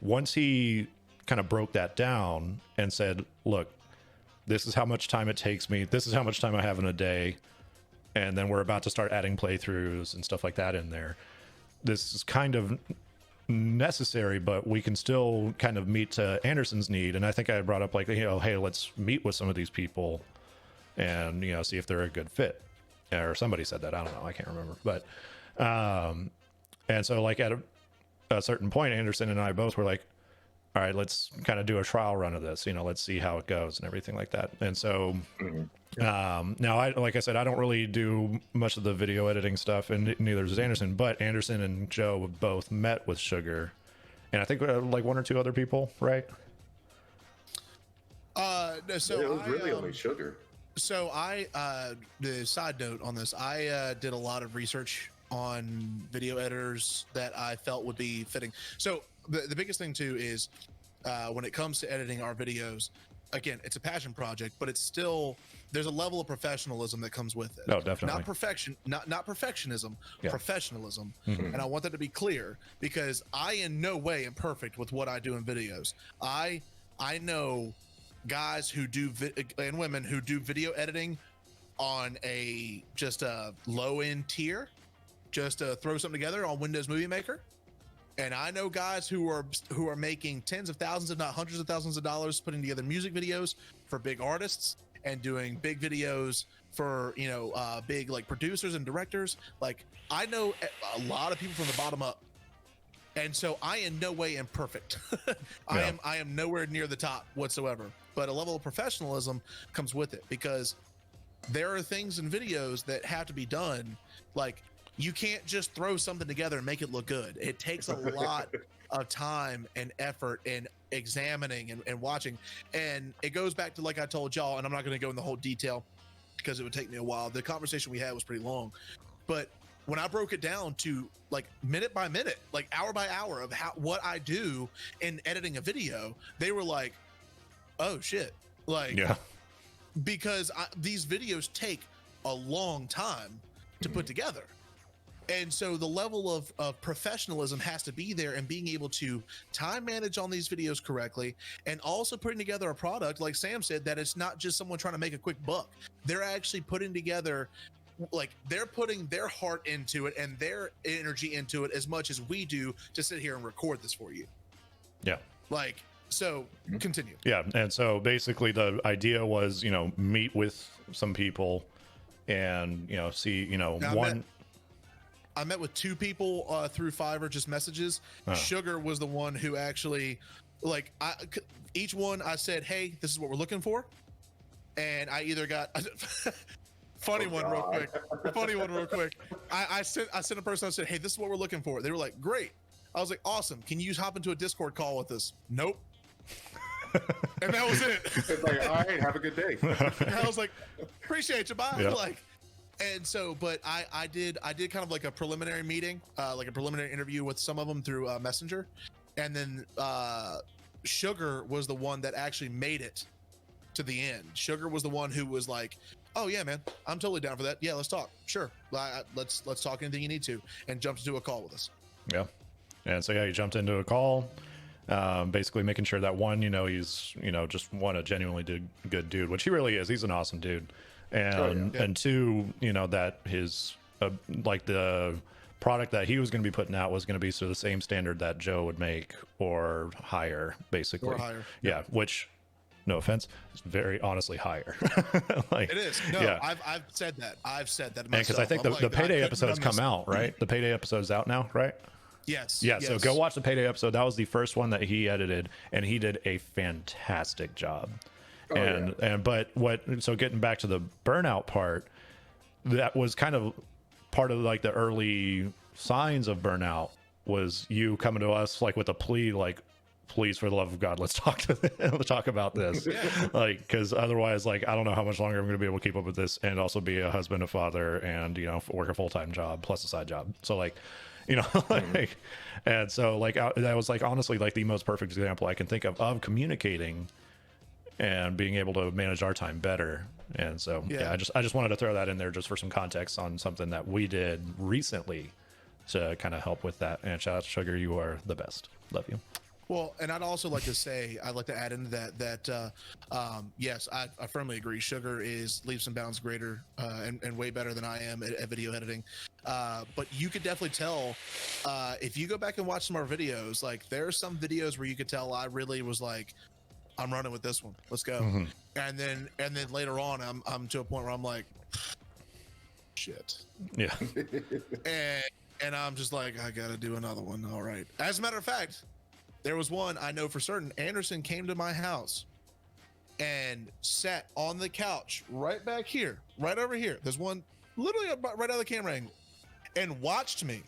Once he kind of broke that down and said, look, this is how much time it takes me, this is how much time I have in a day, and then we're about to start adding playthroughs and stuff like that in there. This is kind of necessary, but we can still kind of meet Anderson's need. And I think I brought up like, hey, let's meet with some of these people and, see if they're a good fit. Or somebody said that. I don't know. I can't remember. But, and so like at a certain point, Anderson and I both were like, all right, let's kind of do a trial run of this, let's see how it goes and everything like that. And so, now like I said, I don't really do much of the video editing stuff, and neither does Anderson, but Anderson and Joe have both met with Sugar, and I think like one or two other people, right? So it was really only Sugar. So the side note on this, I did a lot of research on video editors that I felt would be fitting. So the biggest thing too is when it comes to editing our videos, again, it's a passion project, but it's still, there's a level of professionalism that comes with it. Oh, definitely. Not perfectionism, Yeah. professionalism. Mhm. And I want that to be clear, because I in no way am perfect with what I do in videos. I know guys who do and women who do video editing on just a low end tier, just to throw something together on Windows Movie Maker. And I know guys who are making tens of thousands, if not hundreds of thousands of dollars, putting together music videos for big artists and doing big videos for, big like producers and directors. Like, I know a lot of people from the bottom up. And so I in no way am perfect. I am nowhere near the top whatsoever, but a level of professionalism comes with it, because there are things in videos that have to be done. Like, you can't just throw something together and make it look good. It takes a lot of time and effort and examining and watching. And it goes back to, like I told y'all, and I'm not going to go in the whole detail because it would take me a while. The conversation we had was pretty long, but when I broke it down to like minute by minute, like hour by hour of what I do in editing a video, they were like, oh shit. Like, Yeah. because these videos take a long time to put together. And so the level of professionalism has to be there, and being able to time manage on these videos correctly, and also putting together a product, like Sam said, that it's not just someone trying to make a quick buck. They're actually putting together, like, they're putting their heart into it and their energy into it as much as we do to sit here and record this for you. Yeah. Like, so continue. Yeah. And so basically the idea was, meet with some people and, see, Now, one. I met with two people through Fiverr, just messages. Oh. Sugar was the one who actually, like, each one I said, hey, this is what we're looking for. And I either got funny one real quick. I sent a person, I said, hey, this is what we're looking for. They were like, great. I was like, awesome. Can you hop into a Discord call with us? Nope. And that was it. It's like, all right, have a good day. And I was like, appreciate you, bye. Yeah. Like, and so, but I did kind of like a preliminary meeting, like a preliminary interview with some of them through Messenger. And then Sugar was the one that actually made it to the end. Sugar was the one who was like, oh yeah, man, I'm totally down for that. Yeah, let's talk. Sure. Let's talk anything you need to, and jumped into a call with us. Yeah. And so, yeah, he jumped into a call, basically making sure that one, he's, just a genuinely good dude, which he really is. He's an awesome dude. And, and two, that his, like the product that he was going to be putting out was going to be the same standard that Joe would make, or higher, basically. Or higher. Yeah. Which, no offense, is very honestly higher. Like, It is. No, yeah. I've said that. myself. Because I think the Payday episodes come out, right? The Payday episode's out now, right? Yes. Yeah, so go watch the Payday episode. That was the first one that he edited, and he did a fantastic job. So getting back to the Burnout part, that was kind of part of like the early signs of Burnout, was you coming to us like with a plea, like, please, for the love of God, let's talk about this. Like, because otherwise, like, I don't know how much longer I'm going to be able to keep up with this, and also be a husband, a father, and work a full-time job plus a side job. So like, like, and so like that was like honestly like the most perfect example I can think of communicating and being able to manage our time better. And so I just wanted to throw that in there just for some context on something that we did recently to kind of help with that. And shout out to Sugar, you are the best. Love you. Well, and I'd also like to say, I'd like to add into that yes, I firmly agree. Sugar is leaps and bounds greater and way better than I am at video editing. But you could definitely tell if you go back and watch some of our videos, like there are some videos where you could tell I really was like, I'm running with this one. Let's go. Mm-hmm. And then later on, I'm to a point where I'm like, shit. Yeah. And I'm just like, I gotta do another one. All right. As a matter of fact, there was one I know for certain. Anderson came to my house and sat on the couch right back here, right over here. There's one literally right out of the camera angle, and watched me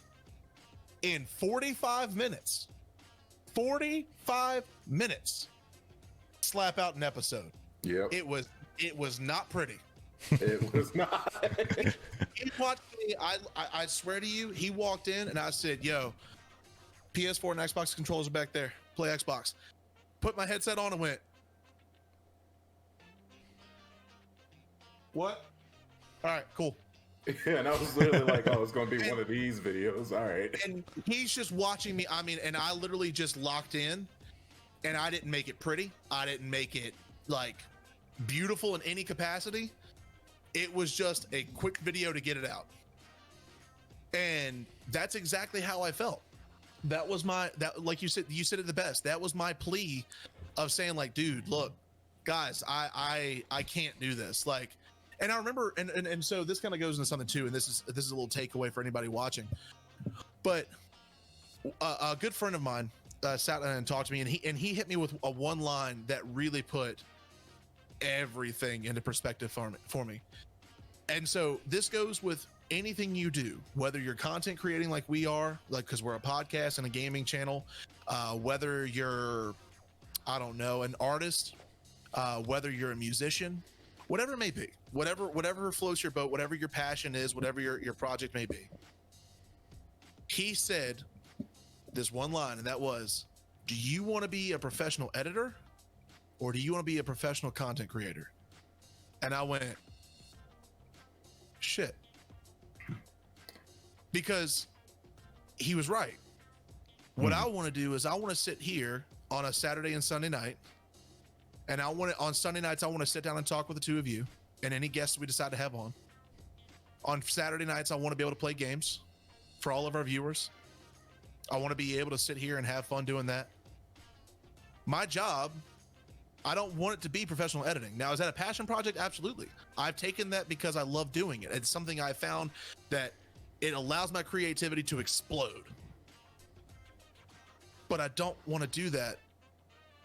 in 45 minutes. 45 minutes. Slap out an episode. Yep. It was not pretty. It was not. He watched me. I swear to you, he walked in and I said, yo, PS4 and Xbox controllers are back there. Play Xbox. Put my headset on and went, what? All right, cool. Yeah, and I was literally like, oh, it's going to be one of these videos. All right. And he's just watching me. I mean, and I literally just locked in, and I didn't make it pretty. I didn't make it like beautiful in any capacity. It was just a quick video to get it out. And that's exactly how I felt. That was like you said it the best. That was my plea of saying like, dude, look, guys, I can't do this. Like, and I remember, and so this kind of goes into something too. And this is a little takeaway for anybody watching, but a good friend of mine sat down and talked to me, and he hit me with a one line that really put everything into perspective for me. And so this goes with anything you do, whether you're content creating like we are, like, because we're a podcast and a gaming channel, whether you're, I don't know, an artist, whether you're a musician, whatever it may be, whatever floats your boat, whatever your passion is, whatever your project may be. He said this one line, and that was, do you want to be a professional editor or do you want to be a professional content creator? And I went, shit. Because he was right. What I want to do is I want to sit here on a Saturday and Sunday night, and on Sunday nights I want to sit down and talk with the two of you and any guests we decide to have on. On Saturday nights I want to be able to play games for all of our viewers. I want to be able to sit here and have fun doing that. My job, I don't want it to be professional editing. Now, is that a passion project? Absolutely. I've taken that because I love doing it. It's something I found that it allows my creativity to explode. But I don't want to do that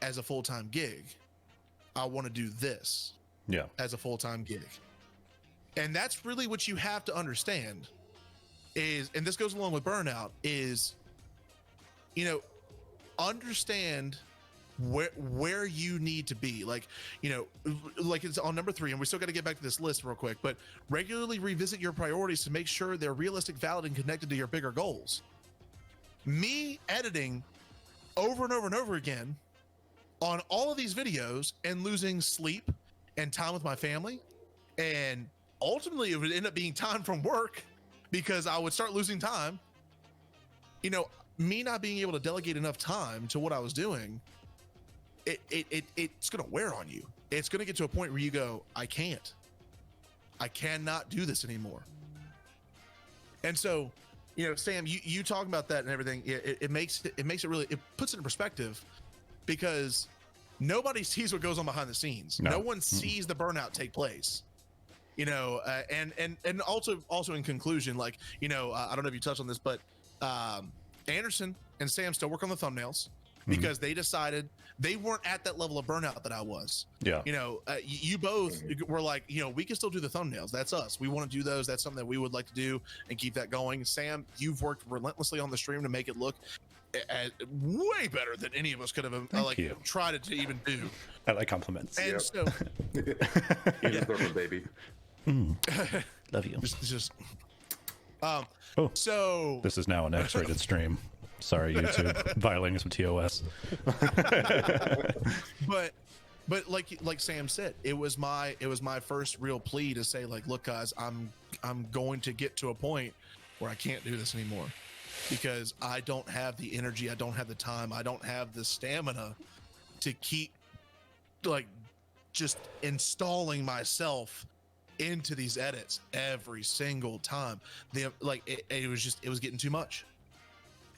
as a full-time gig. I want to do this as a full-time gig. And that's really what you have to understand is, and this goes along with Burnout, is, you know, understand where you need to be. Like, you know, like it's on number 3, and we still got to get back to this list real quick, but regularly revisit your priorities to make sure they're realistic, valid, and connected to your bigger goals. Me editing over and over and over again on all of these videos and losing sleep and time with my family, and ultimately it would end up being time from work because I would start losing time. You know, me not being able to delegate enough time to what I was doing, it's gonna wear on you. It's gonna get to a point where you go, I cannot do this anymore. And so, you know, Sam, you talking about that and everything, it makes it really, it puts it in perspective, because nobody sees what goes on behind the scenes. No one sees the burnout take place. You know, and also in conclusion, like, you know, I don't know if you touched on this, but Anderson and Sam still work on the thumbnails because they decided they weren't at that level of burnout that I was. Yeah. You know, you both were like, you know, we can still do the thumbnails. That's us. We want to do those. That's something that we would like to do and keep that going. Sam, you've worked relentlessly on the stream to make it look way better than any of us could have tried to even do. I like compliments. And so, baby. Love you. So this is now an X-rated stream. Sorry, YouTube, violating some TOS. but like Sam said, it was my first real plea to say, like, look, guys, I'm going to get to a point where I can't do this anymore. because I don't have the energy, I don't have the time, I don't have the stamina to keep like just installing myself into these edits every single time. It was getting too much.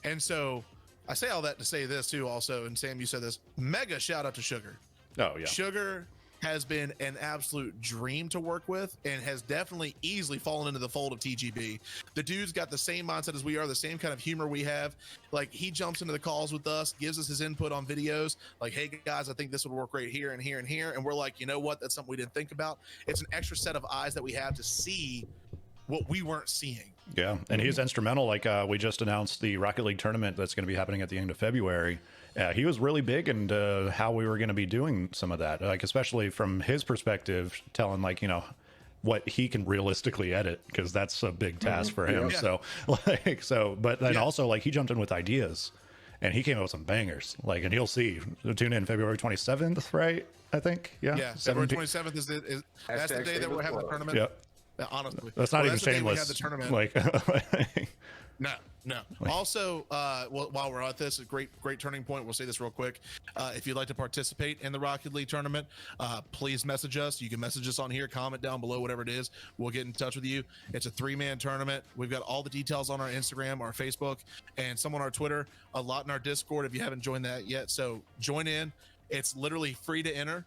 And so I say all that to say this too also, and Sam, you said this, mega shout out to Sugar. Oh yeah. Sugar has been an absolute dream to work with and has definitely easily fallen into the fold of TGB. The dude's got the same mindset as we are, the same kind of humor we have. Like, he jumps into the calls with us, gives us his input on videos, like, hey guys, I think this would work right here and here and here. And we're like, you know what? That's something we didn't think about. It's an extra set of eyes that we have to see what we weren't seeing. Yeah, and he's instrumental. Like, we just announced the Rocket League tournament that's going to be happening at the end of February. He was really big into how we were going to be doing some of that, like, especially from his perspective, telling, like, you know, what he can realistically edit, because that's a big task for him. Yeah. But then also, like, he jumped in with ideas and he came up with some bangers. Like, and you'll see, tune in February 27th, right? I think. Yeah. February 27th is that's the day that we're having the tournament. Yep. Honestly, that's not even shameless. The tournament. Like, no. Also, while we're at this, a great turning point. We'll say this real quick. If you'd like to participate in the Rocket League tournament, please message us. You can message us on here, comment down below, whatever it is. We'll get in touch with you. It's a 3-man tournament. We've got all the details on our Instagram, our Facebook, and some on our Twitter. A lot in our Discord if you haven't joined that yet. So join in. It's literally free to enter.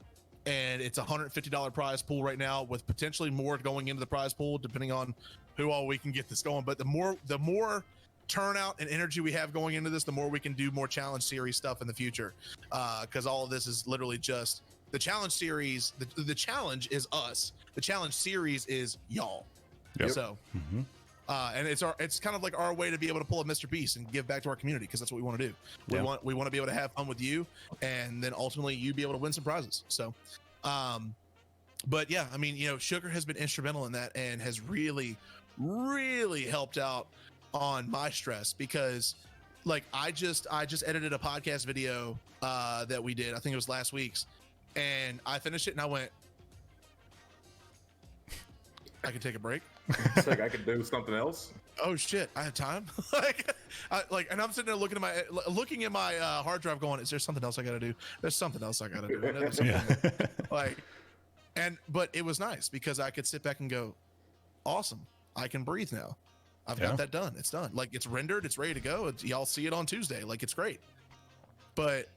And it's a $150 prize pool right now, with potentially more going into the prize pool depending on who all we can get this going. But the more turnout and energy we have going into this, the more we can do more challenge series stuff in the future, because all of this is literally just the challenge series. The challenge is us, the challenge series is y'all. Yep. So and it's kind of like our way to be able to pull a Mr. Beast and give back to our community, because that's what we want to do. We want to be able to have fun with you, and then ultimately you be able to win some prizes. So but yeah, I mean, you know, Sugar has been instrumental in that and has really helped out on my stress, because like I just edited a podcast video that we did, I think it was last week's, and I finished it and I went, I can take a break. It's like I could do something else. Oh shit, I have time. And I'm sitting there looking at my hard drive, going, "Is there something else I got to do? There's something else I got to do." I know there's something but it was nice because I could sit back and go, "Awesome, I can breathe now. I've got that done. It's done. Like, it's rendered. It's ready to go. Y'all see it on Tuesday. Like, it's great." But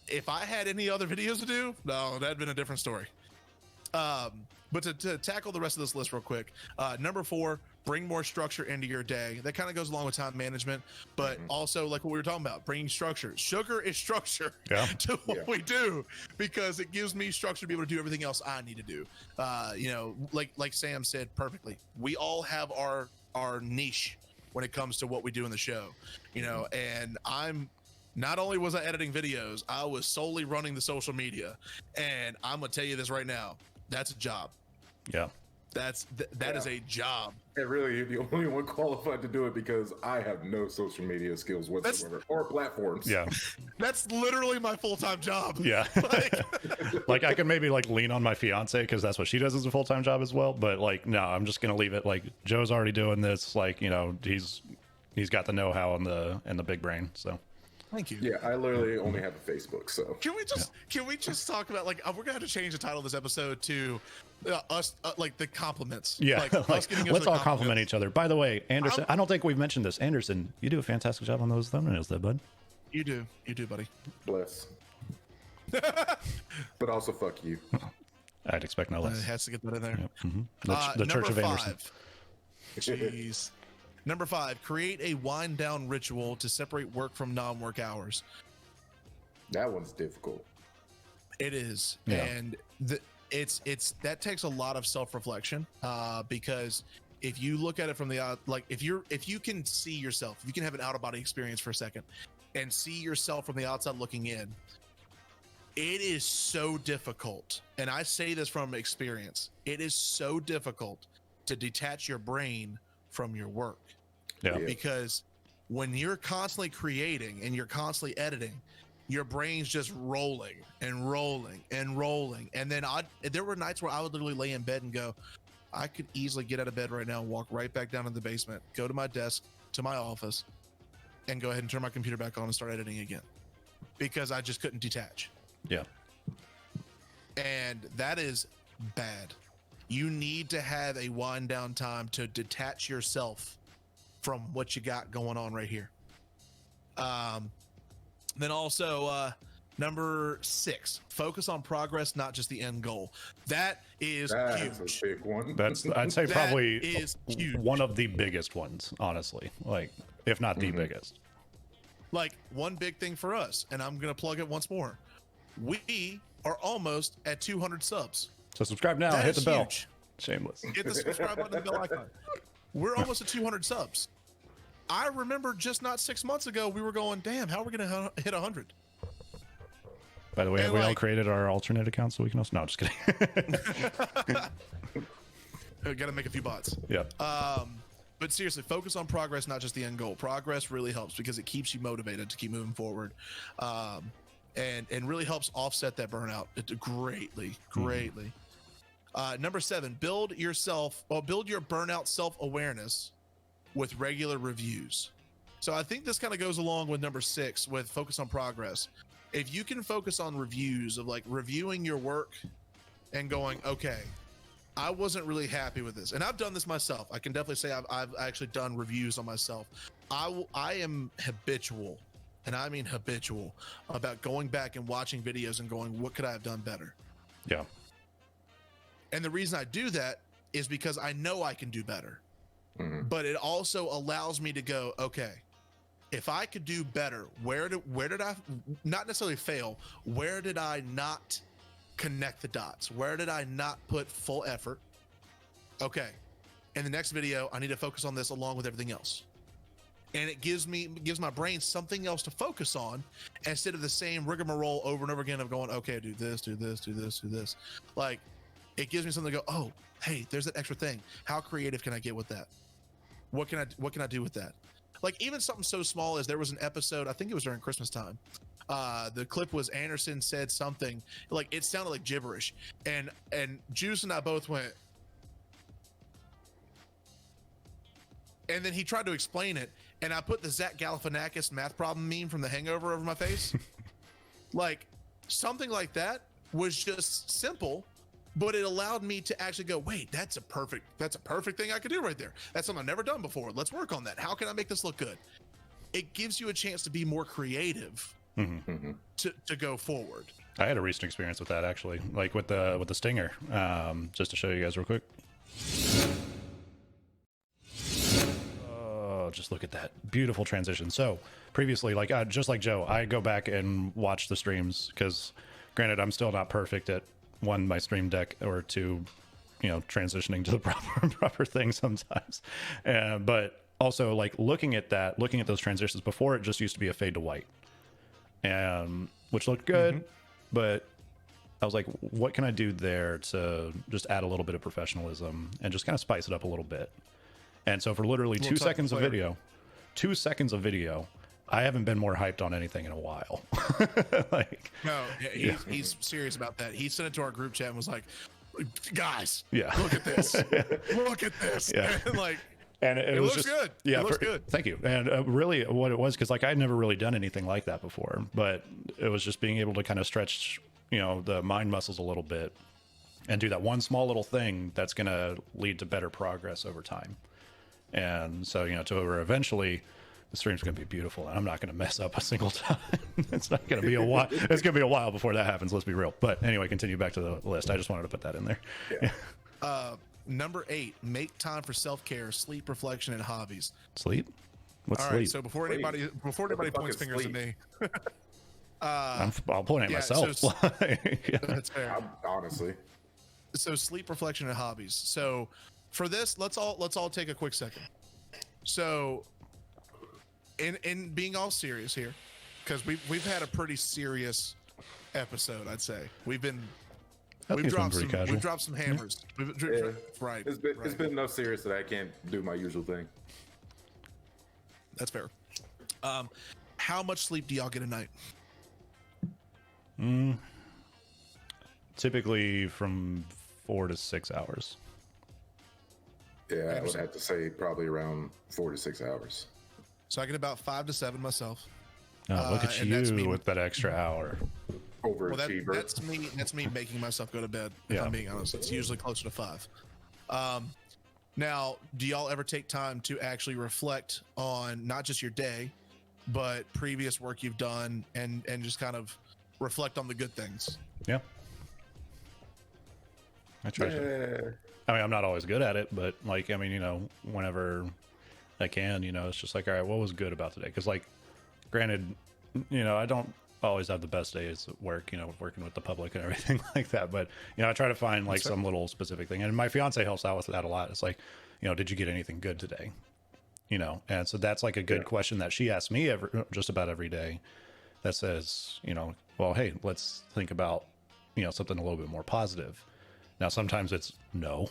if I had any other videos to do, no, that'd been a different story. But to tackle the rest of this list real quick, number 4, bring more structure into your day. That kind of goes along with time management, but also like what we were talking about, bringing structure. Sugar is structure to what we do, because it gives me structure to be able to do everything else I need to do. You know, like Sam said perfectly, we all have our niche when it comes to what we do in the show, you know, and not only was I editing videos, I was solely running the social media. And I'm going to tell you this right now, that's a job. Yeah. That is a job. And really, you're the only one qualified to do it, because I have no social media skills whatsoever, or platforms. Yeah. That's literally my full-time job. Yeah. Like I could maybe like lean on my fiance, because that's what she does as a full-time job as well. But like, no, I'm just going to leave it. Like, Joe's already doing this. Like, you know, he's got the know-how and the big brain. So. Thank you. Yeah, I literally only have a Facebook, so. Can we just talk about, like, we're gonna have to change the title of this episode to us, like, the compliments. Yeah, like us getting let's all compliment each other. By the way, Anderson, I don't think we've mentioned this. Anderson, you do a fantastic job on those thumbnails, there, bud. You do, buddy. Bless. But also, fuck you. I'd expect no less. It has to get that in there. Yep. The Church of Anderson. Jeez. Number 5, create a wind down ritual to separate work from non-work hours. That one's difficult. It is. Yeah. And that takes a lot of self-reflection, because if you look at it from the out, like if you can see yourself, if you can have an out-of-body experience for a second and see yourself from the outside looking in, it is so difficult. And I say this from experience. It is so difficult to detach your brain from your work. Yeah. Because when you're constantly creating and you're constantly editing, your brain's just rolling and rolling and rolling. And then there were nights where I would literally lay in bed and go, I could easily get out of bed right now and walk right back down to the basement, go to my desk, to my office, and go ahead and turn my computer back on and start editing again because I just couldn't detach. Yeah. And that is bad. You need to have a wind down time to detach yourself from what you got going on right here. Then also, number 6, focus on progress, not just the end goal. That's huge. A big one. That's, I'd say, probably is huge. one of the biggest ones, honestly. Like, if not the biggest. Like, one big thing for us, and I'm going to plug it once more. We are almost at 200 subs. So subscribe now, That hit the is bell. huge. Shameless. Hit the subscribe button and the bell icon. We're almost at 200 subs. I remember just not 6 months ago, we were going, damn, how are we going to hit 100? By the way, And have we all like- created our alternate accounts so we can also... No, I'm just kidding. Got to make a few bots. Yeah. But seriously, focus on progress, not just the end goal. Progress really helps because it keeps you motivated to keep moving forward, and really helps offset that burnout greatly. Number 7, build your burnout self-awareness with regular reviews. So I think this kind of goes along with number 6 with focus on progress. If you can focus on reviews of like reviewing your work and going, okay, I wasn't really happy with this. And I've done this myself. I can definitely say I've actually done reviews on myself. I am habitual, and I mean habitual, about going back and watching videos and going, what could I have done better? Yeah. And the reason I do that is because I know I can do better. But it also allows me to go, okay, if I could do better, where did I not necessarily fail? Where did I not connect the dots? Where did I not put full effort? Okay, in the next video, I need to focus on this along with everything else. And it gives my brain something else to focus on instead of the same rigmarole over and over again of going, okay, do this, do this, do this, do this. Like, it gives me something to go, oh, hey, there's that extra thing. How creative can I get with that? What can I do with that? Like, even something so small as there was an episode, I think it was during Christmas time. The clip was Anderson said something like, it sounded like gibberish, and Juice and I both went, and then he tried to explain it, and I put the Zach Galifianakis math problem meme from The Hangover over my face. Like, something like that was just simple, but it allowed me to actually go, wait, that's a perfect thing I could do right there. That's something I've never done before. Let's work on that. How can I make this look good? It gives you a chance to be more creative to go forward. I had a recent experience with that, actually, like with the stinger. Just to show you guys real quick. Oh, just look at that beautiful transition. So previously, like just like Joe, I go back and watch the streams because, granted, I'm still not perfect at one, my stream deck, or two, transitioning to the proper thing sometimes. But also, like, looking at those transitions before, it just used to be a fade to white, which looked good, but I was like, what can I do there to just add a little bit of professionalism and just kind of spice it up a little bit? And so for literally 2 seconds of video, I haven't been more hyped on anything in a while. Like, no, he's serious about that. He sent it to our group chat and was like, guys, yeah, look at this. Look at this. Yeah. And like, and it was looks just good. Yeah, it looks good. Thank you. And really what it was, because like I'd never really done anything like that before, but it was just being able to kind of stretch, the mind muscles a little bit and do that one small little thing that's going to lead to better progress over time. And so, to where eventually the stream's going to be beautiful, and I'm not going to mess up a single time. It's not going to be a while. It's going to be a while before that happens. Let's be real. But anyway, continue back to the list. I just wanted to put that in there. Yeah. Number 8, make time for self-care, sleep, reflection, and hobbies. Sleep? What's All sleep? right. So before anybody points fingers at me, I'll point at myself. So, that's fair. Honestly. So sleep, reflection, and hobbies. So for this, let's all take a quick second. So in being all serious here, because we've had a pretty serious episode, I'd say. We've dropped some hammers. Right. It's been enough serious that I can't do my usual thing. That's fair. How much sleep do y'all get a night? Typically from 4 to 6 hours. Yeah, I would have to say probably around 4 to 6 hours. So I get about 5 to 7 myself. Oh, look at and that's you me- with that extra hour. Well, Overachiever. that's me making myself go to bed. If Yeah. I'm being honest, it's usually closer to 5. Now, do y'all ever take time to actually reflect on not just your day, but previous work you've done, and just kind of reflect on the good things? Yeah. I try to. Yeah. I mean, I'm not always good at it, but like, I mean, whenever I can, it's just like, all right, what was good about today? Because, like, granted, I don't always have the best days at work, working with the public and everything like that. But, I try to find like some little specific thing. And my fiance helps out with that a lot. It's like, did you get anything good today? And so that's like a good question that she asks me just about every day that says, well, hey, let's think about, something a little bit more positive. Now, sometimes it's no,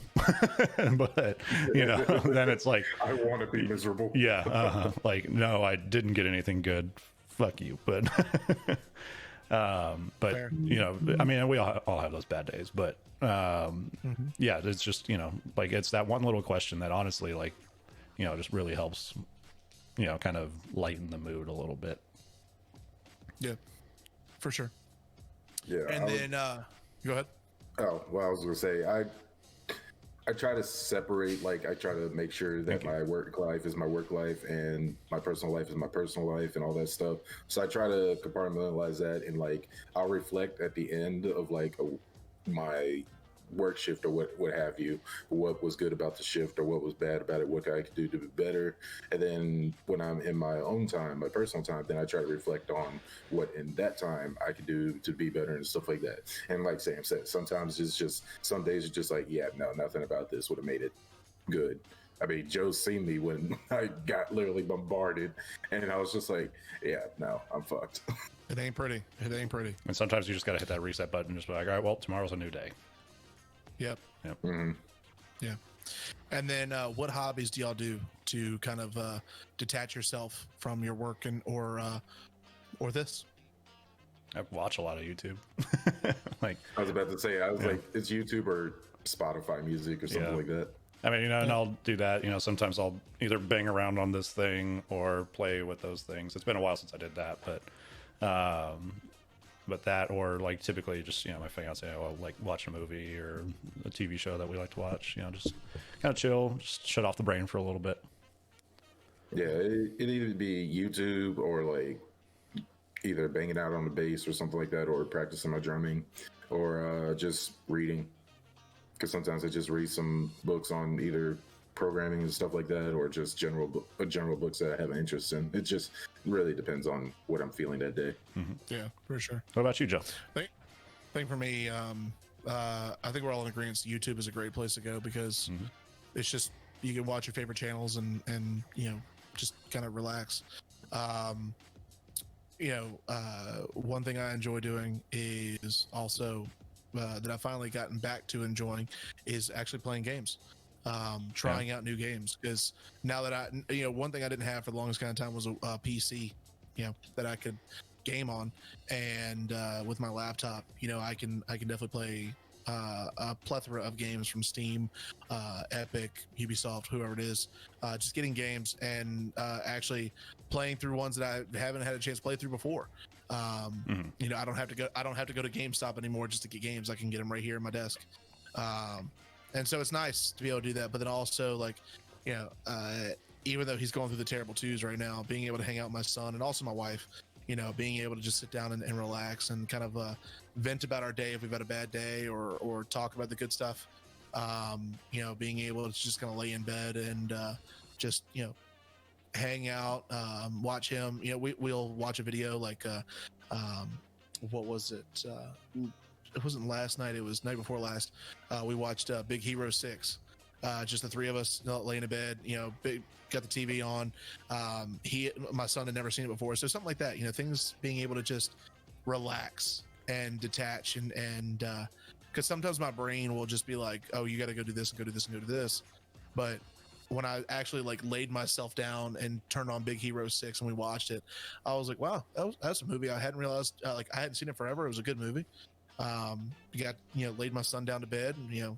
but, then it's like, I want to be miserable. yeah, like, no, I didn't get anything good. Fuck you. But, Fair. I mean, we all have those bad days, but, yeah, it's just, like, it's that one little question that honestly, like, just really helps, kind of lighten the mood a little bit. Yeah, for sure. Yeah. And then, go ahead. Oh, well, I was gonna say I try to separate. Like, I try to make sure that my work life is my work life and my personal life is my personal life and all that stuff. So I try to compartmentalize that, and like I'll reflect at the end of like my work shift or what have you, what was good about the shift or what was bad about it, what I could do to be better. And then when I'm in my own time, my personal time, then I try to reflect on what in that time I could do to be better and stuff like that. And like Sam said, sometimes it's just, some days it's just like, yeah, no, nothing about this would have made it good. I mean, Joe's seen me when I got literally bombarded, and I was just like, yeah, no, I'm fucked. It ain't pretty. It ain't pretty. And sometimes you just got to hit that reset button and just be like, all right, well, tomorrow's a new day. Yep. Mm-hmm. Yeah. And then what hobbies do y'all do to kind of detach yourself from your work or this? I watch a lot of YouTube. Like, I was about to say, I was like, it's YouTube or Spotify music or something like that. I mean, and I'll do that. Sometimes I'll either bang around on this thing or play with those things. It's been a while since I did that, but that, or like typically just, my fiance will like watch a movie or a TV show that we like to watch, just kind of chill, just shut off the brain for a little bit. Yeah, it'd either be YouTube or like either banging out on the bass or something like that, or practicing my drumming, or just reading. Because sometimes I just read some books on either programming and stuff like that, or just general books that I have an interest in. It just really depends on what I'm feeling that day. Mm-hmm. Yeah, for sure. What about you, Joe? I think for me, I think we're all in agreement. YouTube is a great place to go because it's just, you can watch your favorite channels and just kind of relax. One thing I enjoy doing is also that I've finally gotten back to enjoying is actually playing games, trying out new games. Because now that one thing I didn't have for the longest kind of time was a PC, that I could game on, and with my laptop, I can definitely play a plethora of games from Steam, Epic, Ubisoft, whoever it is, just getting games and actually playing through ones that I haven't had a chance to play through before. I don't have to go to GameStop anymore just to get games. I can get them right here in my desk. And so it's nice to be able to do that. But then also, like, even though he's going through the terrible twos right now, being able to hang out with my son and also my wife, being able to just sit down and relax and kind of vent about our day if we've had a bad day, or talk about the good stuff. Being able to just kind of lay in bed and just hang out, watch him. We'll watch a video like what was it? It wasn't last night. It was night before last. We watched Big Hero 6. Just the three of us laying in bed. Got the TV on. My son had never seen it before, so something like that. Things being able to just relax and detach, and because sometimes my brain will just be like, "Oh, you got to go do this and go do this and go do this," but when I actually like laid myself down and turned on Big Hero 6 and we watched it, I was like, wow, that's a movie I hadn't realized, like I hadn't seen it forever. It was a good movie. Laid my son down to bed and,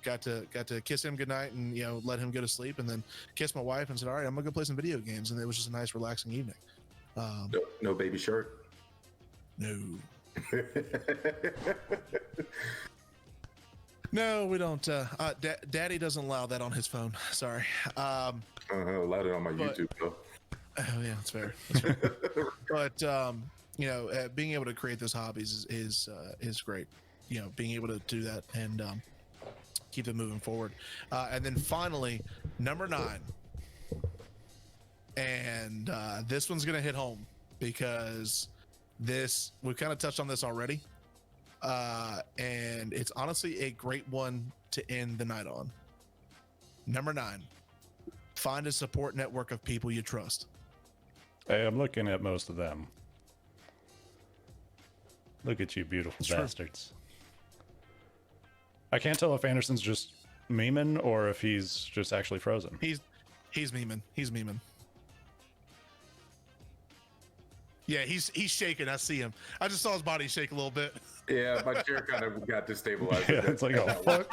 got to kiss him goodnight and let him go to sleep, and then kiss my wife and said, all right, I'm gonna go play some video games. And it was just a nice relaxing evening. No baby shark. No. No, we don't. Daddy doesn't allow that on his phone. Sorry. Allowed it on my YouTube though. Oh yeah, that's fair. But being able to create those hobbies is great. Being able to do that and keep them moving forward. And then finally, number 9. And this one's gonna hit home because we've kind of touched on this already. And it's honestly a great one to end the night on. Number 9, find a support network of people you trust. Hey, I'm looking at most of them. Look at you, beautiful bastards. I can't tell if Anderson's just memeing or if he's just actually frozen. He's memeing. He's memeing. Yeah, he's shaking. I see him. I just saw his body shake a little bit. Yeah, my chair kind of got destabilized. Yeah, it's like, oh fuck.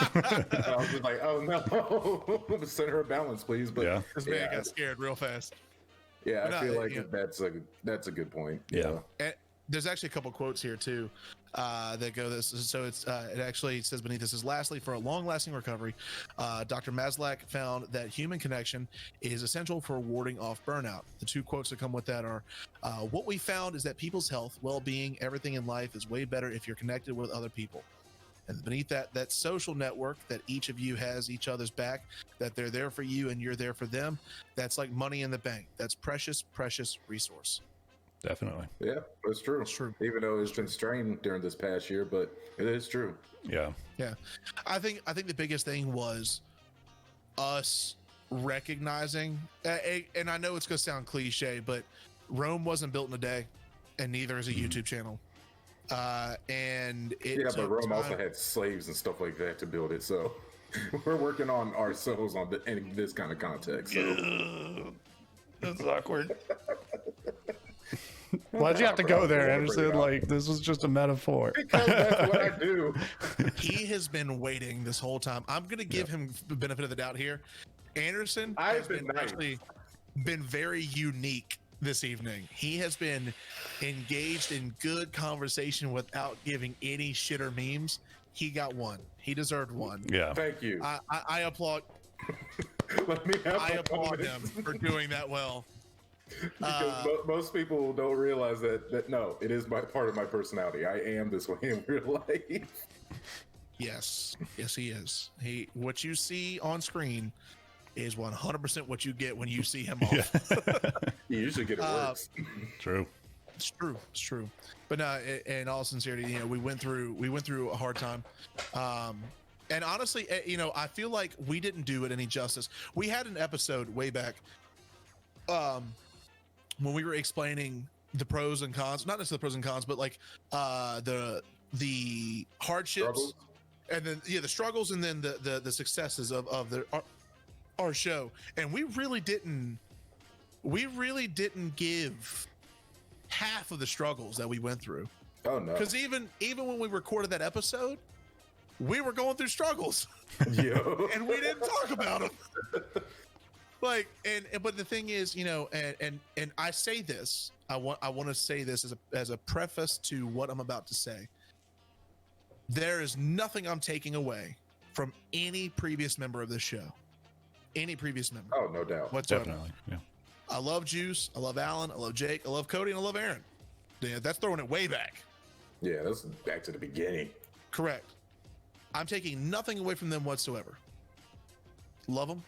I was just like, oh no, center of balance, please. But yeah, this man got scared real fast. Yeah, I feel like that's a good point. Yeah. And there's actually a couple quotes here too that go this. So it actually says beneath this is lastly, for a long-lasting recovery, Dr. Maslach found that human connection is essential for warding off burnout. The 2 quotes that come with that are, what we found is that people's health, well-being, everything in life is way better if you're connected with other people. And beneath that social network that each of you has each other's back, that they're there for you and you're there for them. That's like money in the bank. That's precious, precious resource. Definitely. Yeah, it's true. It's true. Even though it's been strained during this past year, but it is true. Yeah. Yeah. I think the biggest thing was us recognizing, and I know it's going to sound cliche, but Rome wasn't built in a day, and neither is a YouTube channel. And but Rome also had slaves and stuff like that to build it. So we're working on ourselves in this kind of context. So. That's awkward. Why'd you have to go there, Anderson? Like, this was just a metaphor. Because that's what I do. He has been waiting this whole time. I'm going to give him the benefit of the doubt here. Anderson has actually been very unique this evening. He has been engaged in good conversation without giving any shit or memes. He got one. He deserved one. Yeah. Thank you. I applaud. I applaud him for doing that well. Because most people don't realize that no, it is part of my personality. I am this way in real life. Yes, he is. What you see on screen is 100% what you get when you see him off. You usually get it worse. True. It's true. But no, in all sincerity, we went through a hard time. And honestly, I feel like we didn't do it any justice. We had an episode way back when we were explaining the pros and cons, not necessarily the pros and cons, but like the hardships struggles. And then the struggles and then the successes of our show. And we really didn't give half of the struggles that we went through. Oh no. Because even when we recorded that episode, we were going through struggles. And we didn't talk about them. But the thing is, and I say this, I want to say this as a preface to what I'm about to say. There is nothing I'm taking away from any previous member of this show. Any previous member. Oh, no doubt. Whatsoever. Definitely. Yeah. I love Juice. I love Alan. I love Jake. I love Cody. And I love Aaron. Yeah, that's throwing it way back. Yeah, that's back to the beginning. Correct. I'm taking nothing away from them whatsoever. Love them.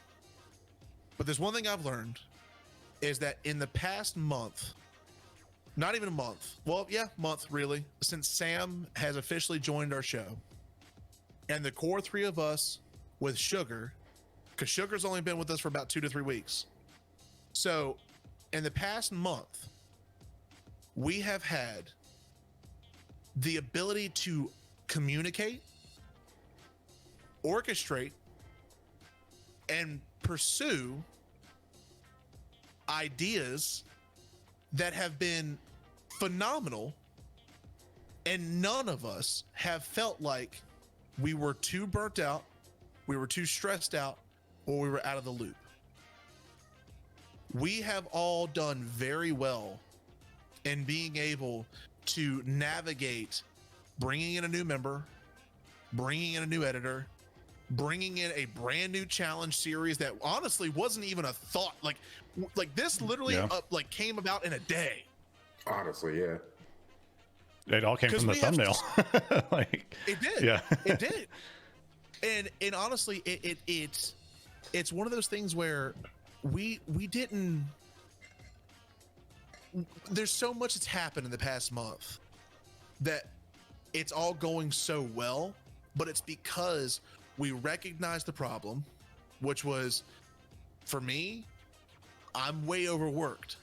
But there's one thing I've learned is that in the past month, not even a month, month really, since Sam has officially joined our show, and the core 3 of us with Sugar, because Sugar's only been with us for about 2 to 3 weeks. So in the past month, we have had the ability to communicate, orchestrate, and pursue ideas that have been phenomenal, and none of us have felt like we were too burnt out we were too stressed out, or we were out of the loop. We have all done very well in being able to navigate bringing in a new member, bringing in a new editor, bringing in a brand new challenge series that honestly wasn't even a thought. Like this literally like came about in a day. Honestly, yeah. It all came from the thumbnail. Like it did. Yeah. It did. And honestly, it's one of those things where we didn't. There's so much that's happened in the past month that it's all going so well, but it's because we recognized the problem, which was, for me, I'm way overworked.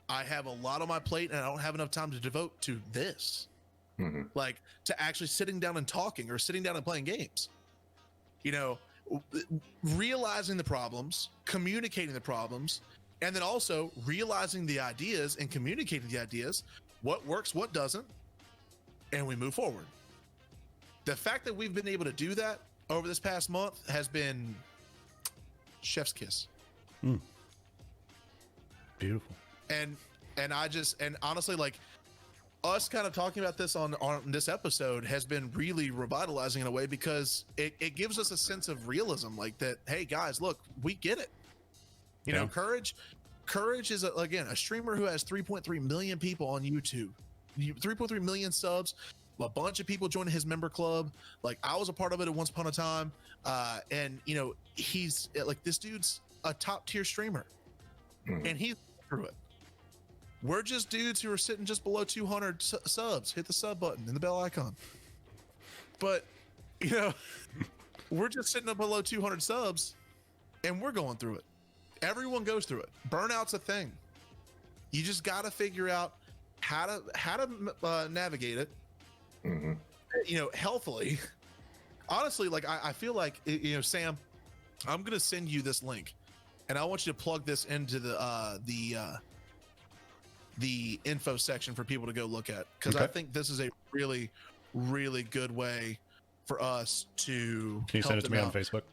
I have a lot on my plate and I don't have enough time to devote to this. Mm-hmm. Like to actually sitting down and talking or sitting down and playing games. You know, realizing the problems, communicating the problems, and then also realizing the ideas and communicating the ideas, what works, what doesn't, and we move forward. The fact that we've been able to do that over this past month has been chef's kiss. Beautiful. And honestly, like us kind of talking about this on this episode has been really revitalizing in a way, because it gives us a sense of realism, like that, hey guys, look, we get it. You know, Courage is again a streamer who has 3.3 million people on YouTube, 3.3 million subs, a bunch of people joining his member club. Like I was a part of it at once upon a time. And you know, he's like, this dude's a top tier streamer, and he's through it. We're just dudes who are sitting just below 200 subs. Hit the sub button and the bell icon. But, you know, we're just sitting up below 200 subs and we're going through it. Everyone goes through it. Burnout's a thing. You just got to figure out how to navigate it, you know, healthily. Honestly, like I feel like, you know, Sam, I'm going to send you this link and I want you to plug this into the info section for people to go look at, because I think this is a really, really good way for us to. Can you send it to me on Facebook?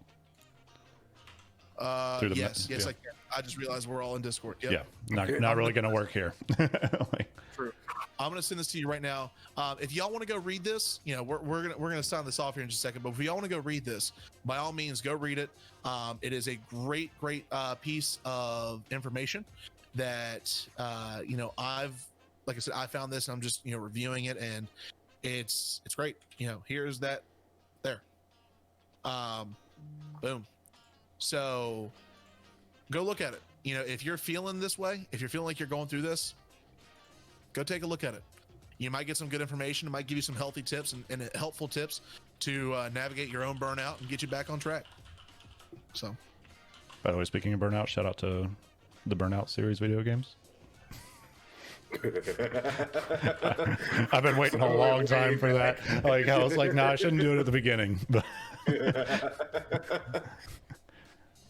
Yes, I can. I just realized we're all in Discord. Yep. Yeah, not really going to work here. True. I'm going to send this to you right now. If y'all want to go read this, you know, we're gonna sign this off here in just a second. But if y'all want to go read this, by all means, go read it. It is a great piece of information that you know, like I said, I found this and I'm just, you know, reviewing it, and it's great. You know, here's that there. Boom. So go look at it. You know, if you're feeling this way, if you're feeling like you're going through this, go take a look at it. You might get some good information. It might give you some healthy tips and helpful tips to navigate your own burnout and get you back on track. So, by the way, speaking of burnout, shout out to the Burnout series video games. I've been waiting a long time for that. Like I was like, no, I shouldn't do it at the beginning. But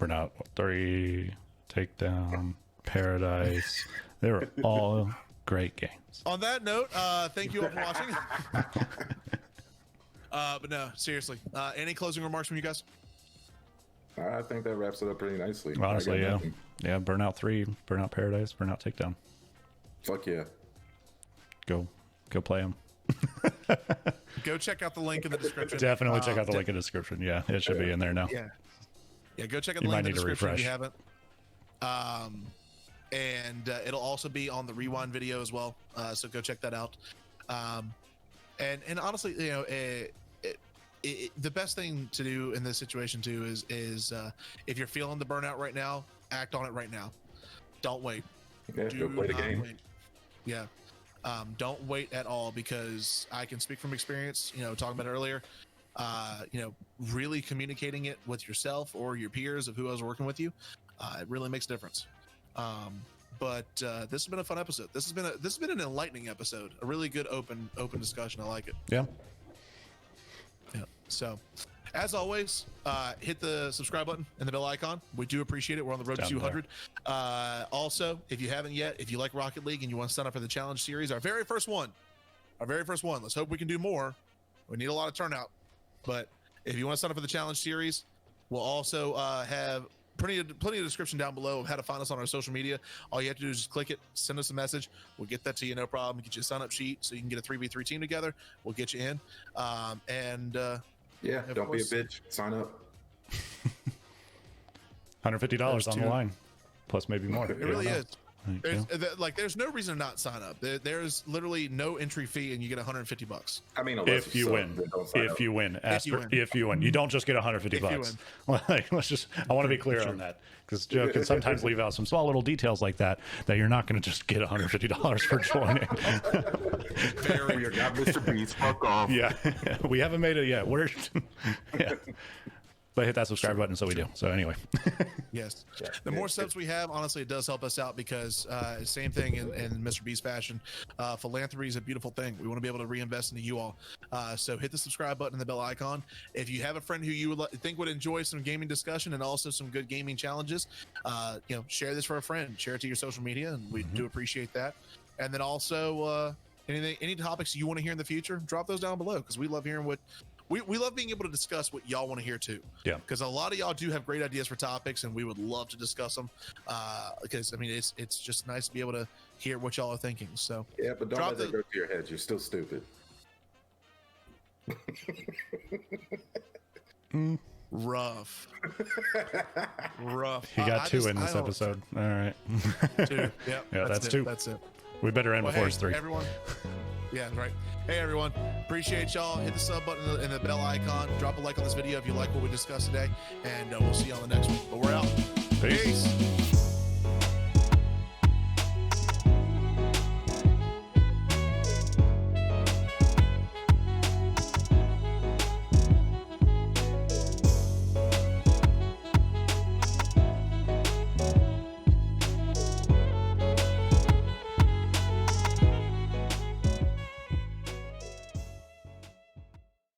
Burnout 3, Takedown, Paradise, they were all great games. On that note, thank you all for watching. But no, seriously, any closing remarks from you guys? I think that wraps it up pretty nicely. Honestly, yeah. Yeah, Burnout 3, Burnout Paradise, Burnout Takedown. Fuck yeah. Go play them. Go check out the link in the description. Definitely check out the link in the description. Yeah, it should be in there now. Yeah, go check out the link in the description if you haven't. And it'll also be on the rewind video as well. So go check that out. And honestly, you know, the best thing to do in this situation too is if you're feeling the burnout right now, act on it right now. Don't wait. Yeah, go play the game. Wait. Yeah. Don't wait at all, because I can speak from experience, you know, talking about it earlier, you know, really communicating it with yourself or your peers of who I was working with you, it really makes a difference. But this has been a fun episode. This has been an enlightening episode, a really good open discussion. I like it. Yeah. So, as always, hit the subscribe button and the bell icon. We do appreciate it. We're on the road to 200. Also, if you haven't yet, if you like Rocket League and you want to sign up for the challenge series, our very first one, let's hope we can do more. We need a lot of turnout. But if you want to sign up for the challenge series, We'll also have plenty of description down below of how to find us on our social media. All you have to do is just click it, send us a message. We'll get that to you, no problem. Get you a sign-up sheet so you can get a 3v3 team together. We'll get you in. Yeah, don't be a bitch. Sign up. $150 on the line, plus maybe more. It really is. There's no reason to not sign up. There's literally no entry fee, and you get $150. I mean, if you win, if you win, you don't just get $150. Like, I want to be clear on that, because Joe can sometimes leave out some small little details like that you're not going to just get $150 for joining. We are not Mr. Beast. Fuck off. Yeah, we haven't made it yet. Yeah. But hit that subscribe button, so we do. So anyway. Yes. The more subs we have, honestly, it does help us out, because same thing in Mr. Beast fashion. Philanthropy is a beautiful thing. We want to be able to reinvest into you all. So hit the subscribe button and the bell icon. If you have a friend who you would think would enjoy some gaming discussion and also some good gaming challenges, share this for a friend. Share it to your social media, and we do appreciate that. And then also any topics you want to hear in the future, drop those down below, because we love hearing what we love being able to discuss what y'all want to hear too. Yeah. Because a lot of y'all do have great ideas for topics, and we would love to discuss them. Because I mean, it's just nice to be able to hear what y'all are thinking. So yeah, but don't let that go to your head. You're still stupid. Rough. He got two in this episode. All right. Two. Yep, yeah, that's two. That's it. We better end before it's three. Everyone. Yeah, right. Hey, everyone. Appreciate y'all. Hit the sub button and the bell icon. Drop a like on this video if you like what we discussed today. And we'll see you on the next one. But we're out. Peace.